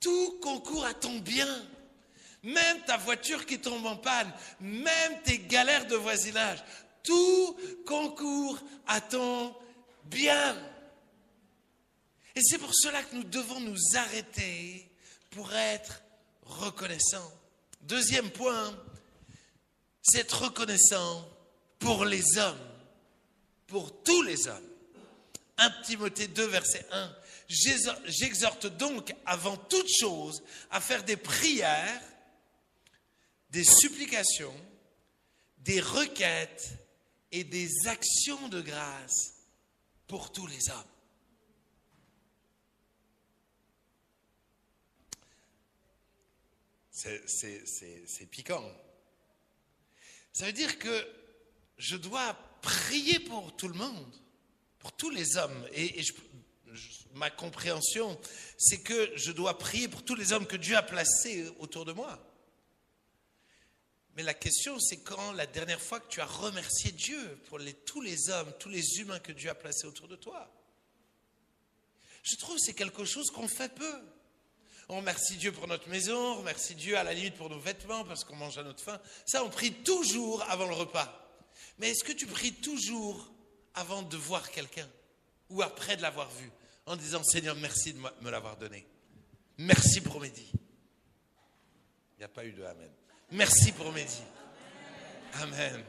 Tout concourt à ton bien. Même ta voiture qui tombe en panne, même tes galères de voisinage, tout concourt à ton bien. Et c'est pour cela que nous devons nous arrêter pour être reconnaissants. Deuxième point, c'est être reconnaissant pour les hommes, pour tous les hommes. 1 Timothée 2, verset 1. J'exhorte donc avant toute chose à faire des prières, des supplications, des requêtes et des actions de grâce pour tous les hommes. C'est piquant. Ça veut dire que je dois prier pour tout le monde, pour tous les hommes. Et ma compréhension, c'est que je dois prier pour tous les hommes que Dieu a placés autour de moi. Mais la question, c'est quand la dernière fois que tu as remercié Dieu pour tous les hommes, tous les humains que Dieu a placés autour de toi. Je trouve que c'est quelque chose qu'on fait peu. On remercie Dieu pour notre maison, on remercie Dieu à la limite pour nos vêtements parce qu'on mange à notre faim. Ça, on prie toujours avant le repas. Mais est-ce que tu pries toujours avant de voir quelqu'un ou après de l'avoir vu en disant « Seigneur, merci de me l'avoir donné. Merci pour Mehdi. » Il n'y a pas eu de amen. Merci pour Mehdi. Amen.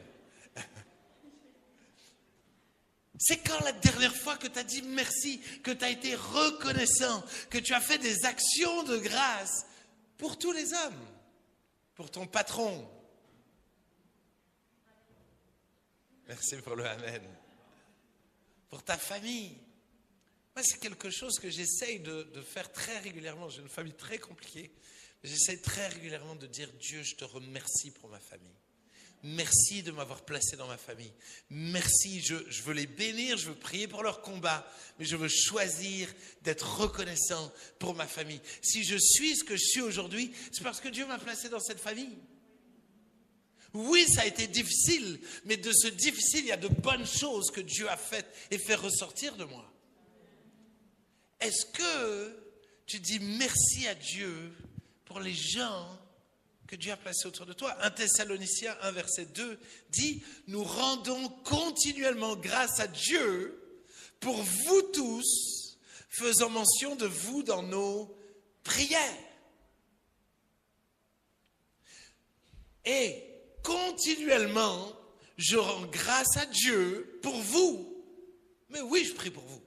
C'est quand la dernière fois que tu as dit merci, que tu as été reconnaissant, que tu as fait des actions de grâce pour tous les hommes, pour ton patron. Merci pour le amen. Pour ta famille. Moi, c'est quelque chose que j'essaye de faire très régulièrement. J'ai une famille très compliquée. J'essaie très régulièrement de dire « Dieu, je te remercie pour ma famille. Merci de m'avoir placé dans ma famille. Merci, je veux les bénir, je veux prier pour leur combat, mais je veux choisir d'être reconnaissant pour ma famille. Si je suis ce que je suis aujourd'hui, c'est parce que Dieu m'a placé dans cette famille. Oui, ça a été difficile, mais de ce difficile, il y a de bonnes choses que Dieu a faites et fait ressortir de moi. Est-ce que tu dis merci à Dieu pour les gens que Dieu a placés autour de toi? 1 Thessaloniciens 1, verset 2 dit « Nous rendons continuellement grâce à Dieu pour vous tous, faisant mention de vous dans nos prières. » Et continuellement, je rends grâce à Dieu pour vous. Mais oui, je prie pour vous.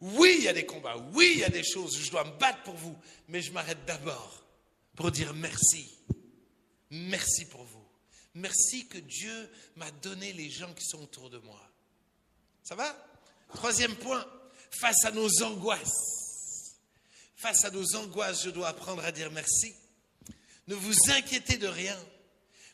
Oui, il y a des combats. Oui, il y a des choses. Je dois me battre pour vous. Mais je m'arrête d'abord pour dire merci. Merci pour vous. Merci que Dieu m'a donné les gens qui sont autour de moi. Ça va? Troisième point, face à nos angoisses. Face à nos angoisses, je dois apprendre à dire merci. Ne vous inquiétez de rien,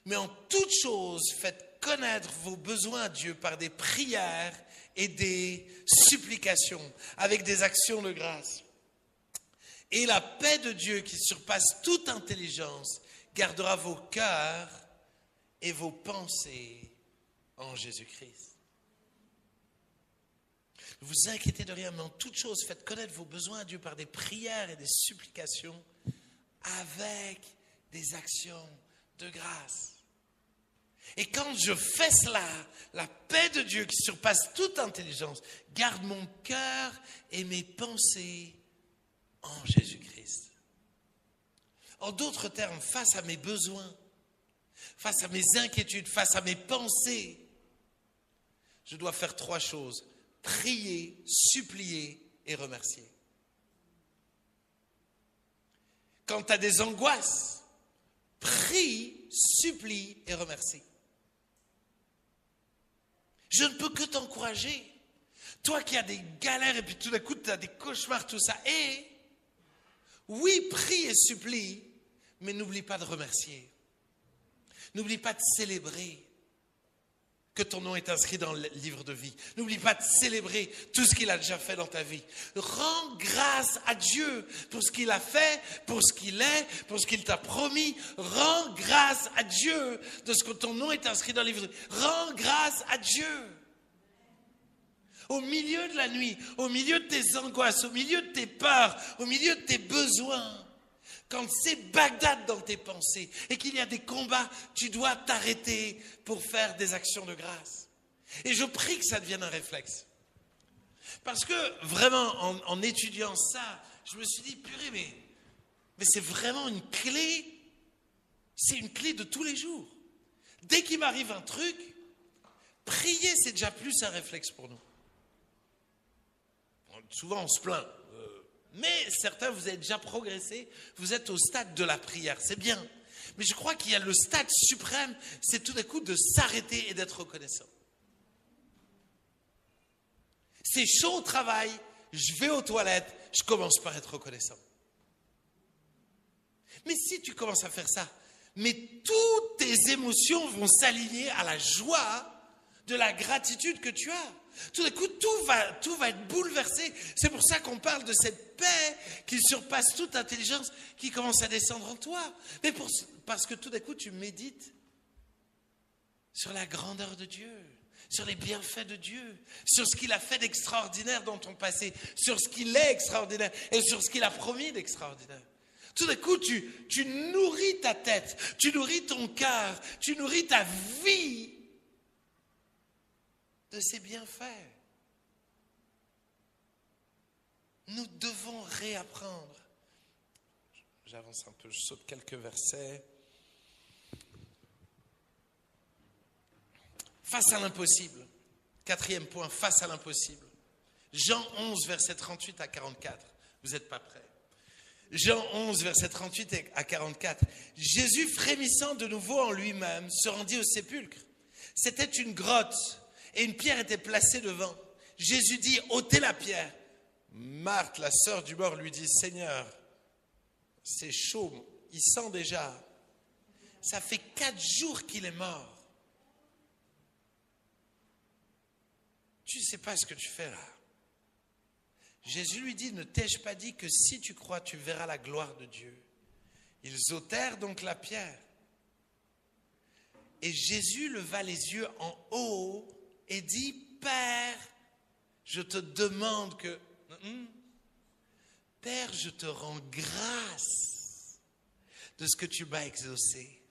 mais en toute chose, faites connaître vos besoins à Dieu par des prières et des supplications, avec des actions de grâce. Et la paix de Dieu qui surpasse toute intelligence gardera vos cœurs et vos pensées en Jésus-Christ. Ne vous inquiétez de rien, mais en toute chose, faites connaître vos besoins à Dieu par des prières et des supplications avec des actions de grâce. Et quand je fais cela, la paix de Dieu qui surpasse toute intelligence garde mon cœur et mes pensées en Jésus-Christ. En d'autres termes, face à mes besoins, face à mes inquiétudes, face à mes pensées, je dois faire 3 choses. Prier, supplier et remercier. Quand tu as des angoisses, prie, supplie et remercie. Je ne peux que t'encourager. Toi qui as des galères et puis tout d'un coup tu as des cauchemars, tout ça. Et oui, prie et supplie, mais n'oublie pas de remercier. N'oublie pas de célébrer que ton nom est inscrit dans le livre de vie. N'oublie pas de célébrer tout ce qu'il a déjà fait dans ta vie. Rends grâce à Dieu pour ce qu'il a fait, pour ce qu'il est, pour ce qu'il t'a promis. Rends grâce à Dieu de ce que ton nom est inscrit dans le livre de vie. Rends grâce à Dieu. Au milieu de la nuit, au milieu de tes angoisses, au milieu de tes peurs, au milieu de tes besoins, quand c'est Bagdad dans tes pensées et qu'il y a des combats, tu dois t'arrêter pour faire des actions de grâce. Et je prie que ça devienne un réflexe. Parce que vraiment, en étudiant ça, je me suis dit, purée, mais c'est vraiment une clé. C'est une clé de tous les jours. Dès qu'il m'arrive un truc, prier, c'est déjà plus un réflexe pour nous. Souvent, on se plaint. Mais certains, vous avez déjà progressé, vous êtes au stade de la prière, c'est bien. Mais je crois qu'il y a le stade suprême, c'est tout d'un coup de s'arrêter et d'être reconnaissant. C'est chaud au travail, je vais aux toilettes, je commence par être reconnaissant. Mais si tu commences à faire ça, mais toutes tes émotions vont s'aligner à la joie de la gratitude que tu as. Tout d'un coup, tout va être bouleversé. C'est pour ça qu'on parle de cette paix qui surpasse toute intelligence, qui commence à descendre en toi. Mais parce que tout d'un coup, tu médites sur la grandeur de Dieu, sur les bienfaits de Dieu, sur ce qu'il a fait d'extraordinaire dans ton passé, sur ce qu'il est extraordinaire et sur ce qu'il a promis d'extraordinaire. Tout d'un coup, tu nourris ta tête, tu nourris ton cœur, tu nourris ta vie de ses bienfaits. Nous devons réapprendre. J'avance un peu, je saute quelques versets. Face à l'impossible. 4e point, face à l'impossible. Jean 11, verset 38 à 44. Vous n'êtes pas prêts. Jean 11, verset 38 à 44. Jésus, frémissant de nouveau en lui-même, se rendit au sépulcre. C'était une grotte. Et une pierre était placée devant. Jésus dit, ôtez la pierre. Marthe, la sœur du mort, lui dit, Seigneur, c'est chaud, il sent déjà. Ça fait 4 jours qu'il est mort. Tu ne sais pas ce que tu fais là. Jésus lui dit, ne t'ai-je pas dit que si tu crois, tu verras la gloire de Dieu. Ils ôtèrent donc la pierre. Et Jésus leva les yeux en haut et dit, Père, je te demande que... Père, je te rends grâce de ce que tu m'as exaucé.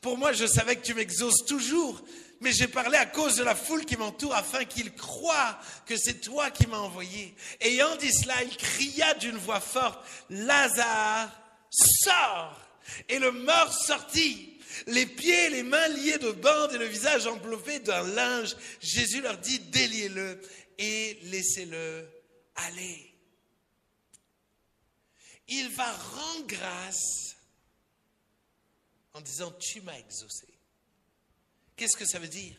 Pour moi, je savais que tu m'exauces toujours, mais j'ai parlé à cause de la foule qui m'entoure afin qu'ils croient que c'est toi qui m'as envoyé. Ayant dit cela, il cria d'une voix forte, Lazare, sors! Et le mort sortit. Les pieds et les mains liés de bandes et le visage enveloppé d'un linge. Jésus leur dit, déliez-le et laissez-le aller. Il va rendre grâce en disant, tu m'as exaucé. Qu'est-ce que ça veut dire?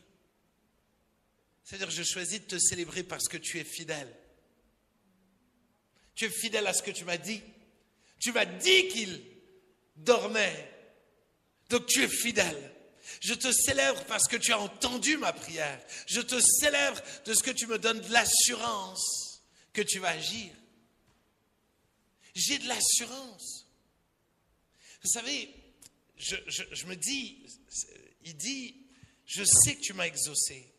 C'est-à-dire, je choisis de te célébrer parce que tu es fidèle. Tu es fidèle à ce que tu m'as dit. Tu m'as dit qu'il dormait. Donc tu es fidèle. Je te célèbre parce que tu as entendu ma prière. Je te célèbre de ce que tu me donnes de l'assurance que tu vas agir. J'ai de l'assurance. Vous savez, je me dis, il dit, je sais que tu m'as exaucé.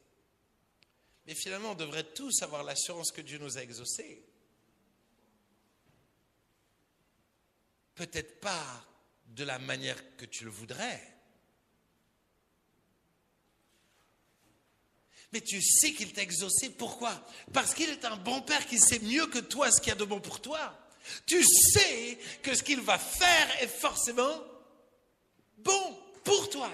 Mais finalement, on devrait tous avoir l'assurance que Dieu nous a exaucés. Peut-être pas de la manière que tu le voudrais. Mais tu sais qu'il t'a exaucé. Pourquoi? Parce qu'il est un bon père qui sait mieux que toi ce qu'il y a de bon pour toi. Tu sais que ce qu'il va faire est forcément bon pour toi.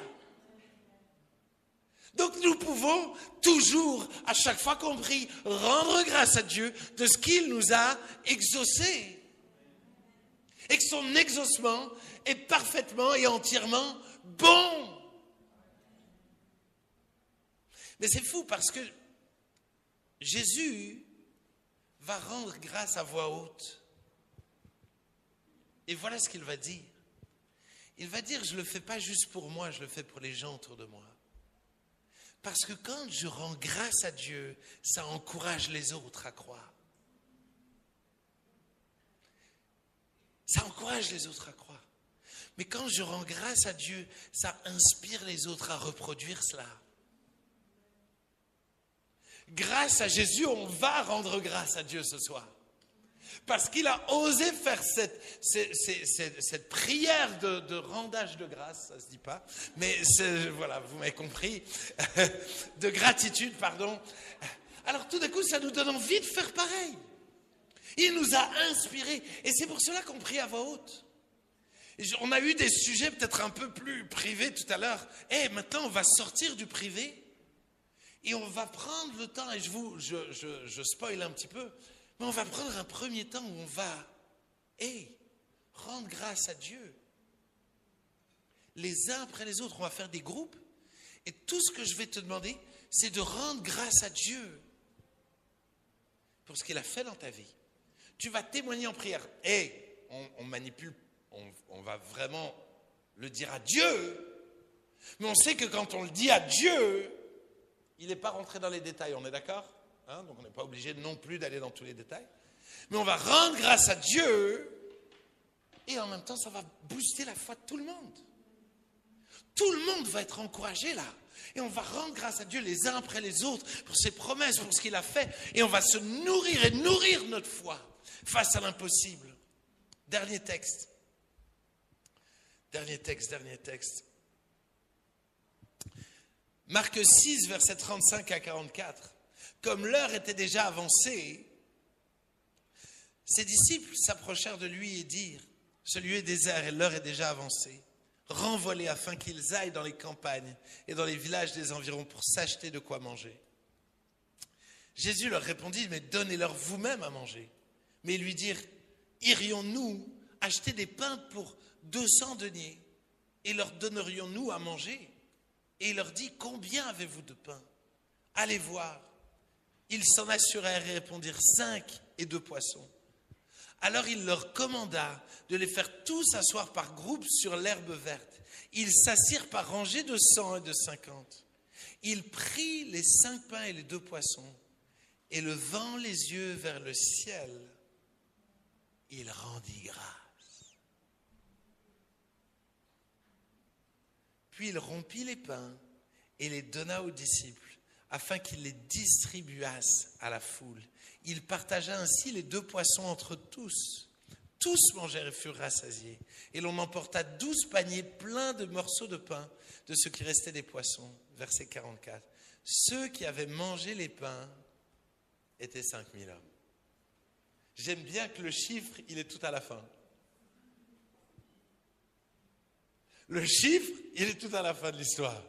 Donc nous pouvons toujours, à chaque fois qu'on prie, rendre grâce à Dieu de ce qu'il nous a exaucé. Et que son exaucement est parfaitement et entièrement bon. Mais c'est fou parce que Jésus va rendre grâce à voix haute. Et voilà ce qu'il va dire. Il va dire, je ne le fais pas juste pour moi, je le fais pour les gens autour de moi. Parce que quand je rends grâce à Dieu, ça encourage les autres à croire. Ça encourage les autres à croire. Mais quand je rends grâce à Dieu, ça inspire les autres à reproduire cela. Grâce à Jésus, on va rendre grâce à Dieu ce soir. Parce qu'il a osé faire cette prière de rendage de grâce, ça ne se dit pas, mais voilà, vous m'avez compris, de gratitude, pardon. Alors tout d'un coup, ça nous donne envie de faire pareil. Il nous a inspirés, et c'est pour cela qu'on prie à voix haute. On a eu des sujets peut-être un peu plus privés tout à l'heure. Maintenant, on va sortir du privé, et on va prendre le temps, et je spoil un petit peu, mais on va prendre un premier temps où on va rendre grâce à Dieu. Les uns après les autres, on va faire des groupes. Et tout ce que je vais te demander, c'est de rendre grâce à Dieu pour ce qu'il a fait dans ta vie. Tu vas témoigner en prière. On manipule, on va vraiment le dire à Dieu. Mais on sait que quand on le dit à Dieu, il n'est pas rentré dans les détails, on est d'accord ? Donc on n'est pas obligé non plus d'aller dans tous les détails. Mais on va rendre grâce à Dieu et en même temps ça va booster la foi de tout le monde. Tout le monde va être encouragé là. Et on va rendre grâce à Dieu les uns après les autres pour ses promesses, pour ce qu'il a fait. Et on va se nourrir et nourrir notre foi face à l'impossible. Dernier texte. Marc 6, versets 35 à 44. Comme l'heure était déjà avancée, ses disciples s'approchèrent de lui et dirent, ce lieu est désert et l'heure est déjà avancée. Renvoie-les afin qu'ils aillent dans les campagnes et dans les villages des environs pour s'acheter de quoi manger. Jésus leur répondit, mais donnez-leur vous-même à manger. Mais ils lui dirent, irions-nous acheter des pains pour 200 deniers et leur donnerions-nous à manger? Et il leur dit, combien avez-vous de pain? Allez voir. Ils s'en assurèrent et répondirent 5 et 2 poissons. Alors il leur commanda de les faire tous asseoir par groupes sur l'herbe verte. Ils s'assirent par rangées de 100 et de 50. Il prit les 5 pains et les 2 poissons et levant les yeux vers le ciel, il rendit grâce. Puis il rompit les pains et les donna aux disciples, afin qu'ils les distribuassent à la foule. Il partagea ainsi les 2 poissons entre tous. Tous mangèrent et furent rassasiés. Et l'on emporta 12 paniers pleins de morceaux de pain de ce qui restait des poissons. Verset 44. Ceux qui avaient mangé les pains étaient 5000 hommes. J'aime bien que le chiffre, il est tout à la fin. Le chiffre, il est tout à la fin de l'histoire.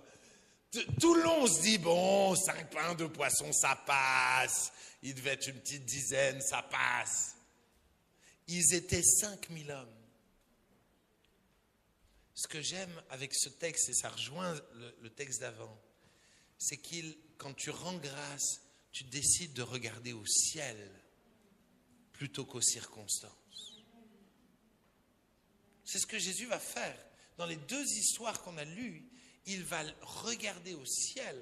Tout le long, on se dit, bon, 5 pains, 2 poissons, ça passe. Il devait être une petite dizaine, ça passe. Ils étaient 5000 hommes. Ce que j'aime avec ce texte, et ça rejoint le texte d'avant, c'est quand tu rends grâce, tu décides de regarder au ciel plutôt qu'aux circonstances. C'est ce que Jésus va faire. Dans les 2 histoires qu'on a lues, il va regarder au ciel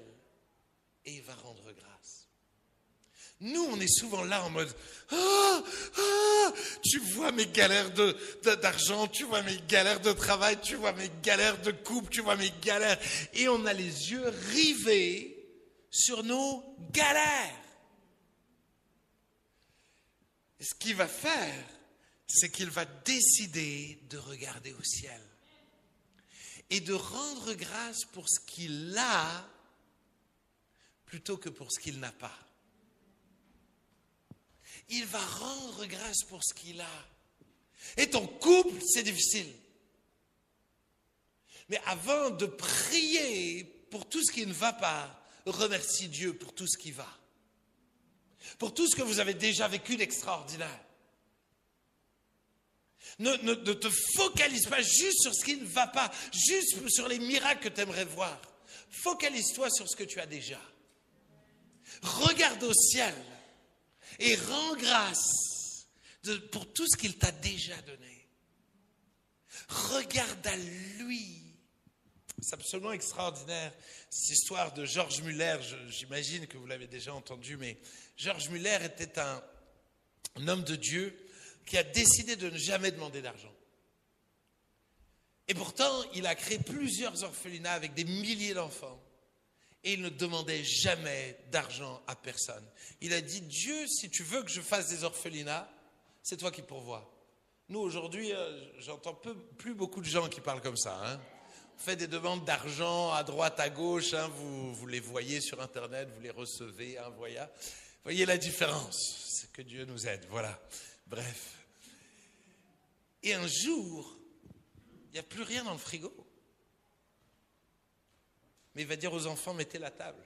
et il va rendre grâce. Nous, on est souvent là en mode tu vois mes galères d'argent, tu vois mes galères de travail, tu vois mes galères de couple, tu vois mes galères. Et on a les yeux rivés sur nos galères. Et ce qu'il va faire, c'est qu'il va décider de regarder au ciel et de rendre grâce pour ce qu'il a plutôt que pour ce qu'il n'a pas. Il va rendre grâce pour ce qu'il a. Et ton couple, c'est difficile. Mais avant de prier pour tout ce qui ne va pas, remercie Dieu pour tout ce qui va. Pour tout ce que vous avez déjà vécu d'extraordinaire. Ne te focalise pas juste sur ce qui ne va pas, juste sur les miracles que tu aimerais voir. Focalise-toi sur ce que tu as déjà. Regarde au ciel et rends grâce pour tout ce qu'il t'a déjà donné. Regarde à lui. C'est absolument extraordinaire, cette histoire de George Muller. J'imagine que vous l'avez déjà entendu, mais George Muller était un homme de Dieu qui a décidé de ne jamais demander d'argent. Et pourtant, il a créé plusieurs orphelinats avec des milliers d'enfants. Et il ne demandait jamais d'argent à personne. Il a dit, Dieu, si tu veux que je fasse des orphelinats, c'est toi qui pourvois. Nous, aujourd'hui, j'entends plus beaucoup de gens qui parlent comme ça. Hein. On fait des demandes d'argent à droite, à gauche. Hein, vous les voyez sur Internet, vous les recevez. Hein, voyez la différence. C'est que Dieu nous aide. Voilà. Bref. Et un jour, il n'y a plus rien dans le frigo. Mais il va dire aux enfants, mettez la table.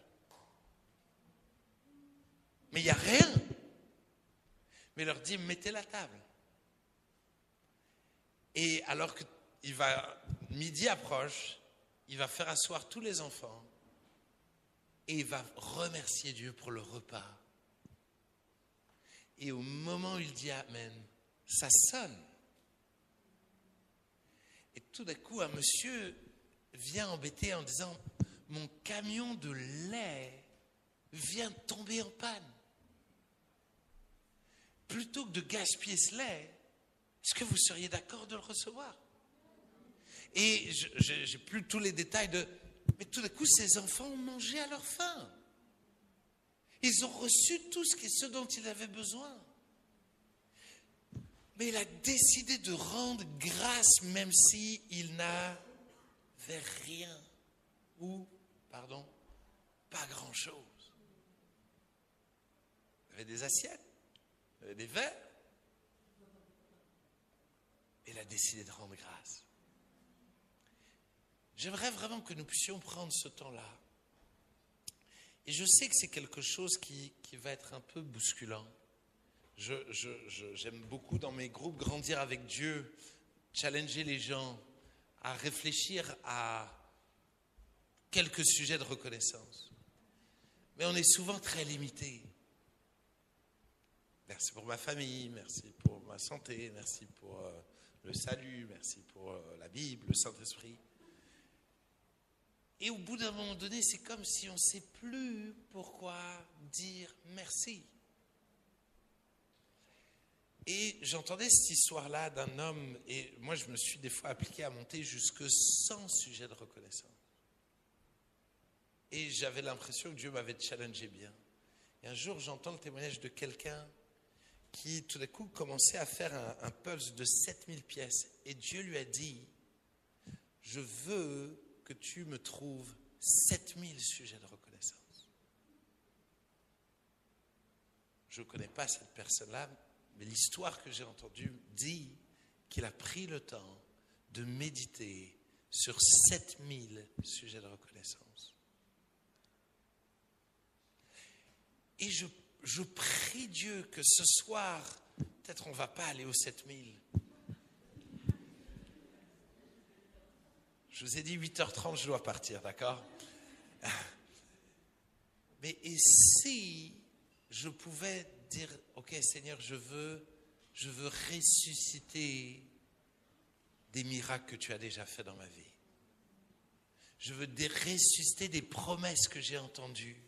Mais il n'y a rien. Mais il leur dit, mettez la table. Et alors que midi approche, il va faire asseoir tous les enfants et il va remercier Dieu pour le repas. Et au moment où il dit Amen, ça sonne. Et tout d'un coup, un monsieur vient embêter en disant, mon camion de lait vient de tomber en panne. Plutôt que de gaspiller ce lait, est-ce que vous seriez d'accord de le recevoir? Et j'ai plus tous les détails mais tout d'un coup, ces enfants ont mangé à leur faim. Ils ont reçu tout ce dont ils avaient besoin. Mais il a décidé de rendre grâce même s'il n'avait rien. Pas grand-chose. Il avait des assiettes, il avait des verres. Il a décidé de rendre grâce. J'aimerais vraiment que nous puissions prendre ce temps-là. Et je sais que c'est quelque chose qui va être un peu bousculant. J'aime beaucoup dans mes groupes Grandir avec Dieu, challenger les gens à réfléchir à quelques sujets de reconnaissance. Mais on est souvent très limité. Merci pour ma famille, merci pour ma santé, merci pour le salut, merci pour la Bible, le Saint-Esprit. Et au bout d'un moment donné, c'est comme si on ne sait plus pourquoi dire merci. Et j'entendais cette histoire-là d'un homme, et moi je me suis des fois appliqué à monter jusque 100 sujets de reconnaissance. Et j'avais l'impression que Dieu m'avait challengé bien. Et un jour, j'entends le témoignage de quelqu'un qui, tout d'un coup, commençait à faire un puzzle de 7000 pièces. Et Dieu lui a dit, je veux que tu me trouves 7000 sujets de reconnaissance. Je ne connais pas cette personne-là, mais l'histoire que j'ai entendue dit qu'il a pris le temps de méditer sur 7000 sujets de reconnaissance. Et je prie Dieu que ce soir, peut-être on ne va pas aller aux 7000. Je vous ai dit 8h30, je dois partir, d'accord? Mais et si je pouvais dire, ok Seigneur, je veux ressusciter des miracles que tu as déjà fait dans ma vie. Je veux ressusciter des promesses que j'ai entendues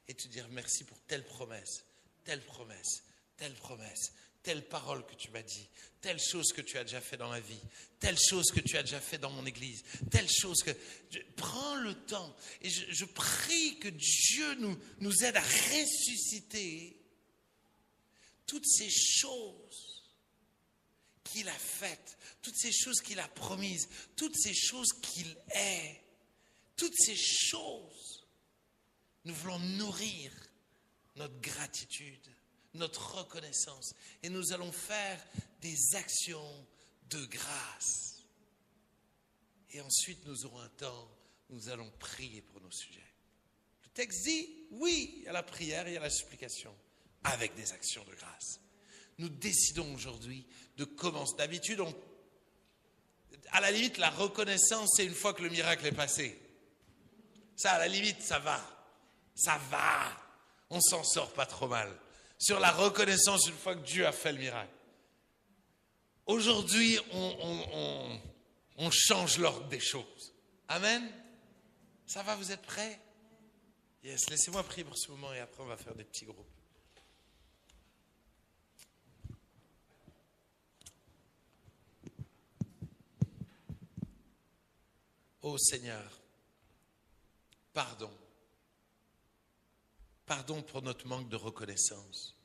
et te dire merci pour telle promesse, telle promesse, telle promesse, telle parole que tu m'as dit, telle chose que tu as déjà fait dans ma vie, telle chose que tu as déjà fait dans mon église, telle chose que... Prends le temps et je prie que Dieu nous aide à ressusciter toutes ces choses qu'il a faites, toutes ces choses qu'il a promises, toutes ces choses qu'il est, toutes ces choses. Nous voulons nourrir notre gratitude, notre reconnaissance. Et nous allons faire des actions de grâce. Et ensuite, nous aurons un temps où nous allons prier pour nos sujets. Le texte dit, oui, il y a la prière, il y a la supplication, avec des actions de grâce. Nous décidons aujourd'hui de commencer. D'habitude, à la limite, la reconnaissance, c'est une fois que le miracle est passé. Ça, à la limite, ça va. Ça va. On s'en sort pas trop mal. Sur la reconnaissance, une fois que Dieu a fait le miracle. Aujourd'hui, on change l'ordre des choses. Amen. Ça va, vous êtes prêts? Yes, laissez-moi prier pour ce moment et après on va faire des petits groupes. Ô Seigneur, pardon. Pardon pour notre manque de reconnaissance.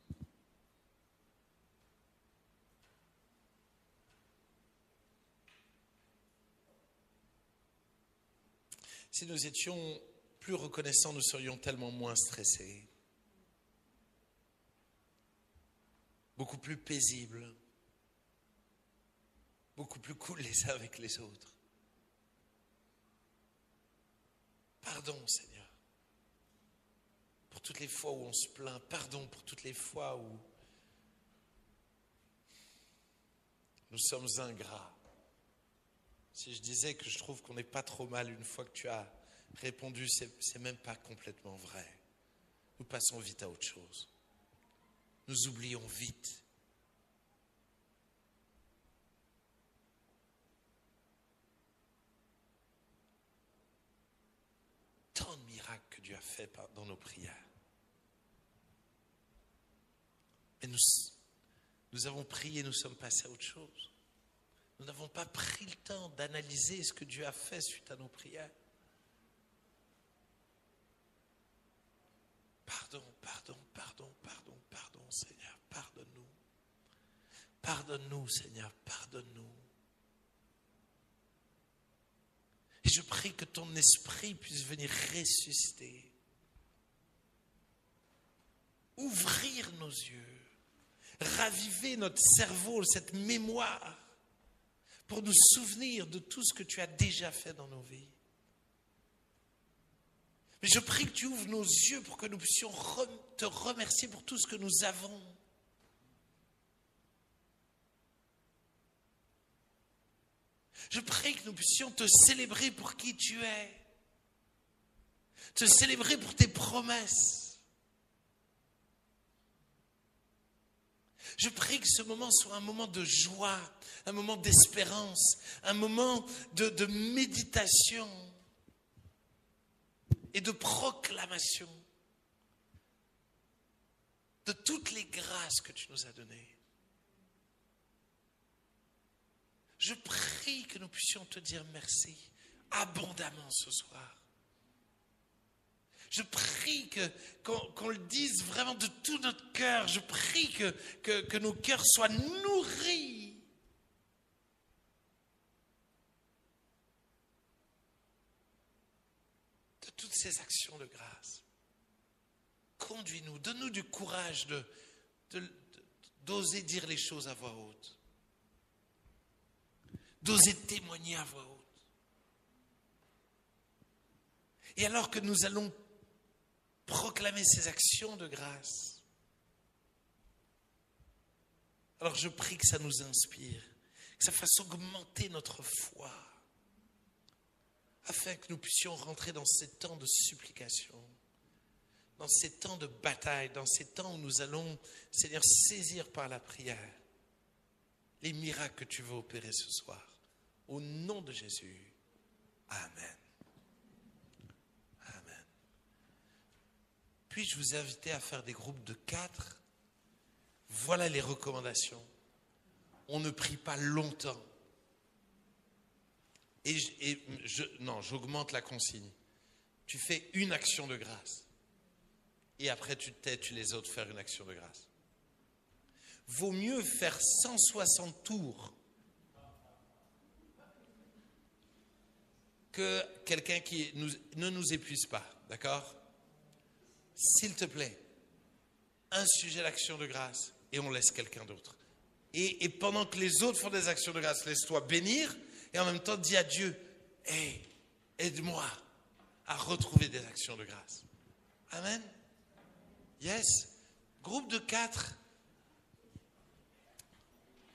Si nous étions plus reconnaissants, nous serions tellement moins stressés, beaucoup plus paisibles, beaucoup plus cool les uns avec les autres. Pardon, Seigneur, pour toutes les fois où on se plaint. Pardon pour toutes les fois où nous sommes ingrats. Si je disais que je trouve qu'on n'est pas trop mal une fois que tu as répondu, c'est même pas complètement vrai. Nous passons vite à autre chose. Nous oublions vite. Tant de miracles que Dieu a fait dans nos prières. Mais nous avons prié, nous sommes passés à autre chose. Nous n'avons pas pris le temps d'analyser ce que Dieu a fait suite à nos prières. Pardon, Seigneur, pardonne-nous. Pardonne-nous, Seigneur, pardonne-nous. Et je prie que ton esprit puisse venir ressusciter. Ouvrir nos yeux. Raviver notre cerveau, cette mémoire, pour nous souvenir de tout ce que tu as déjà fait dans nos vies. Mais je prie que tu ouvres nos yeux pour que nous puissions te remercier pour tout ce que nous avons. Je prie que nous puissions te célébrer pour qui tu es. Te célébrer pour tes promesses. Je prie que ce moment soit un moment de joie, un moment d'espérance, un moment de méditation et de proclamation de toutes les grâces que tu nous as données. Je prie que nous puissions te dire merci abondamment ce soir. Je prie qu'on le dise vraiment de tout notre cœur. Je prie que nos cœurs soient nourris de toutes ces actions de grâce. Conduis-nous, donne-nous du courage d'oser dire les choses à voix haute, d'oser témoigner à voix haute. Et alors que nous allons proclamer ces actions de grâce, alors je prie que ça nous inspire, que ça fasse augmenter notre foi, afin que nous puissions rentrer dans ces temps de supplication, dans ces temps de bataille, dans ces temps où nous allons, Seigneur, saisir par la prière les miracles que tu veux opérer ce soir. Au nom de Jésus, Amen. Amen. Puis-je vous inviter à faire des groupes de 4? Voilà les recommandations. On ne prie pas longtemps. J'augmente la consigne. Tu fais une action de grâce. Et après, tu te tais, tu les autres faire une action de grâce. Vaut mieux faire 160 tours que quelqu'un qui ne nous épuise pas. D'accord? S'il te plaît, un sujet d'action de grâce et on laisse quelqu'un d'autre. Et pendant que les autres font des actions de grâce, laisse-toi bénir et en même temps dis à Dieu, hey, aide-moi à retrouver des actions de grâce. Amen. Yes. Groupe de 4.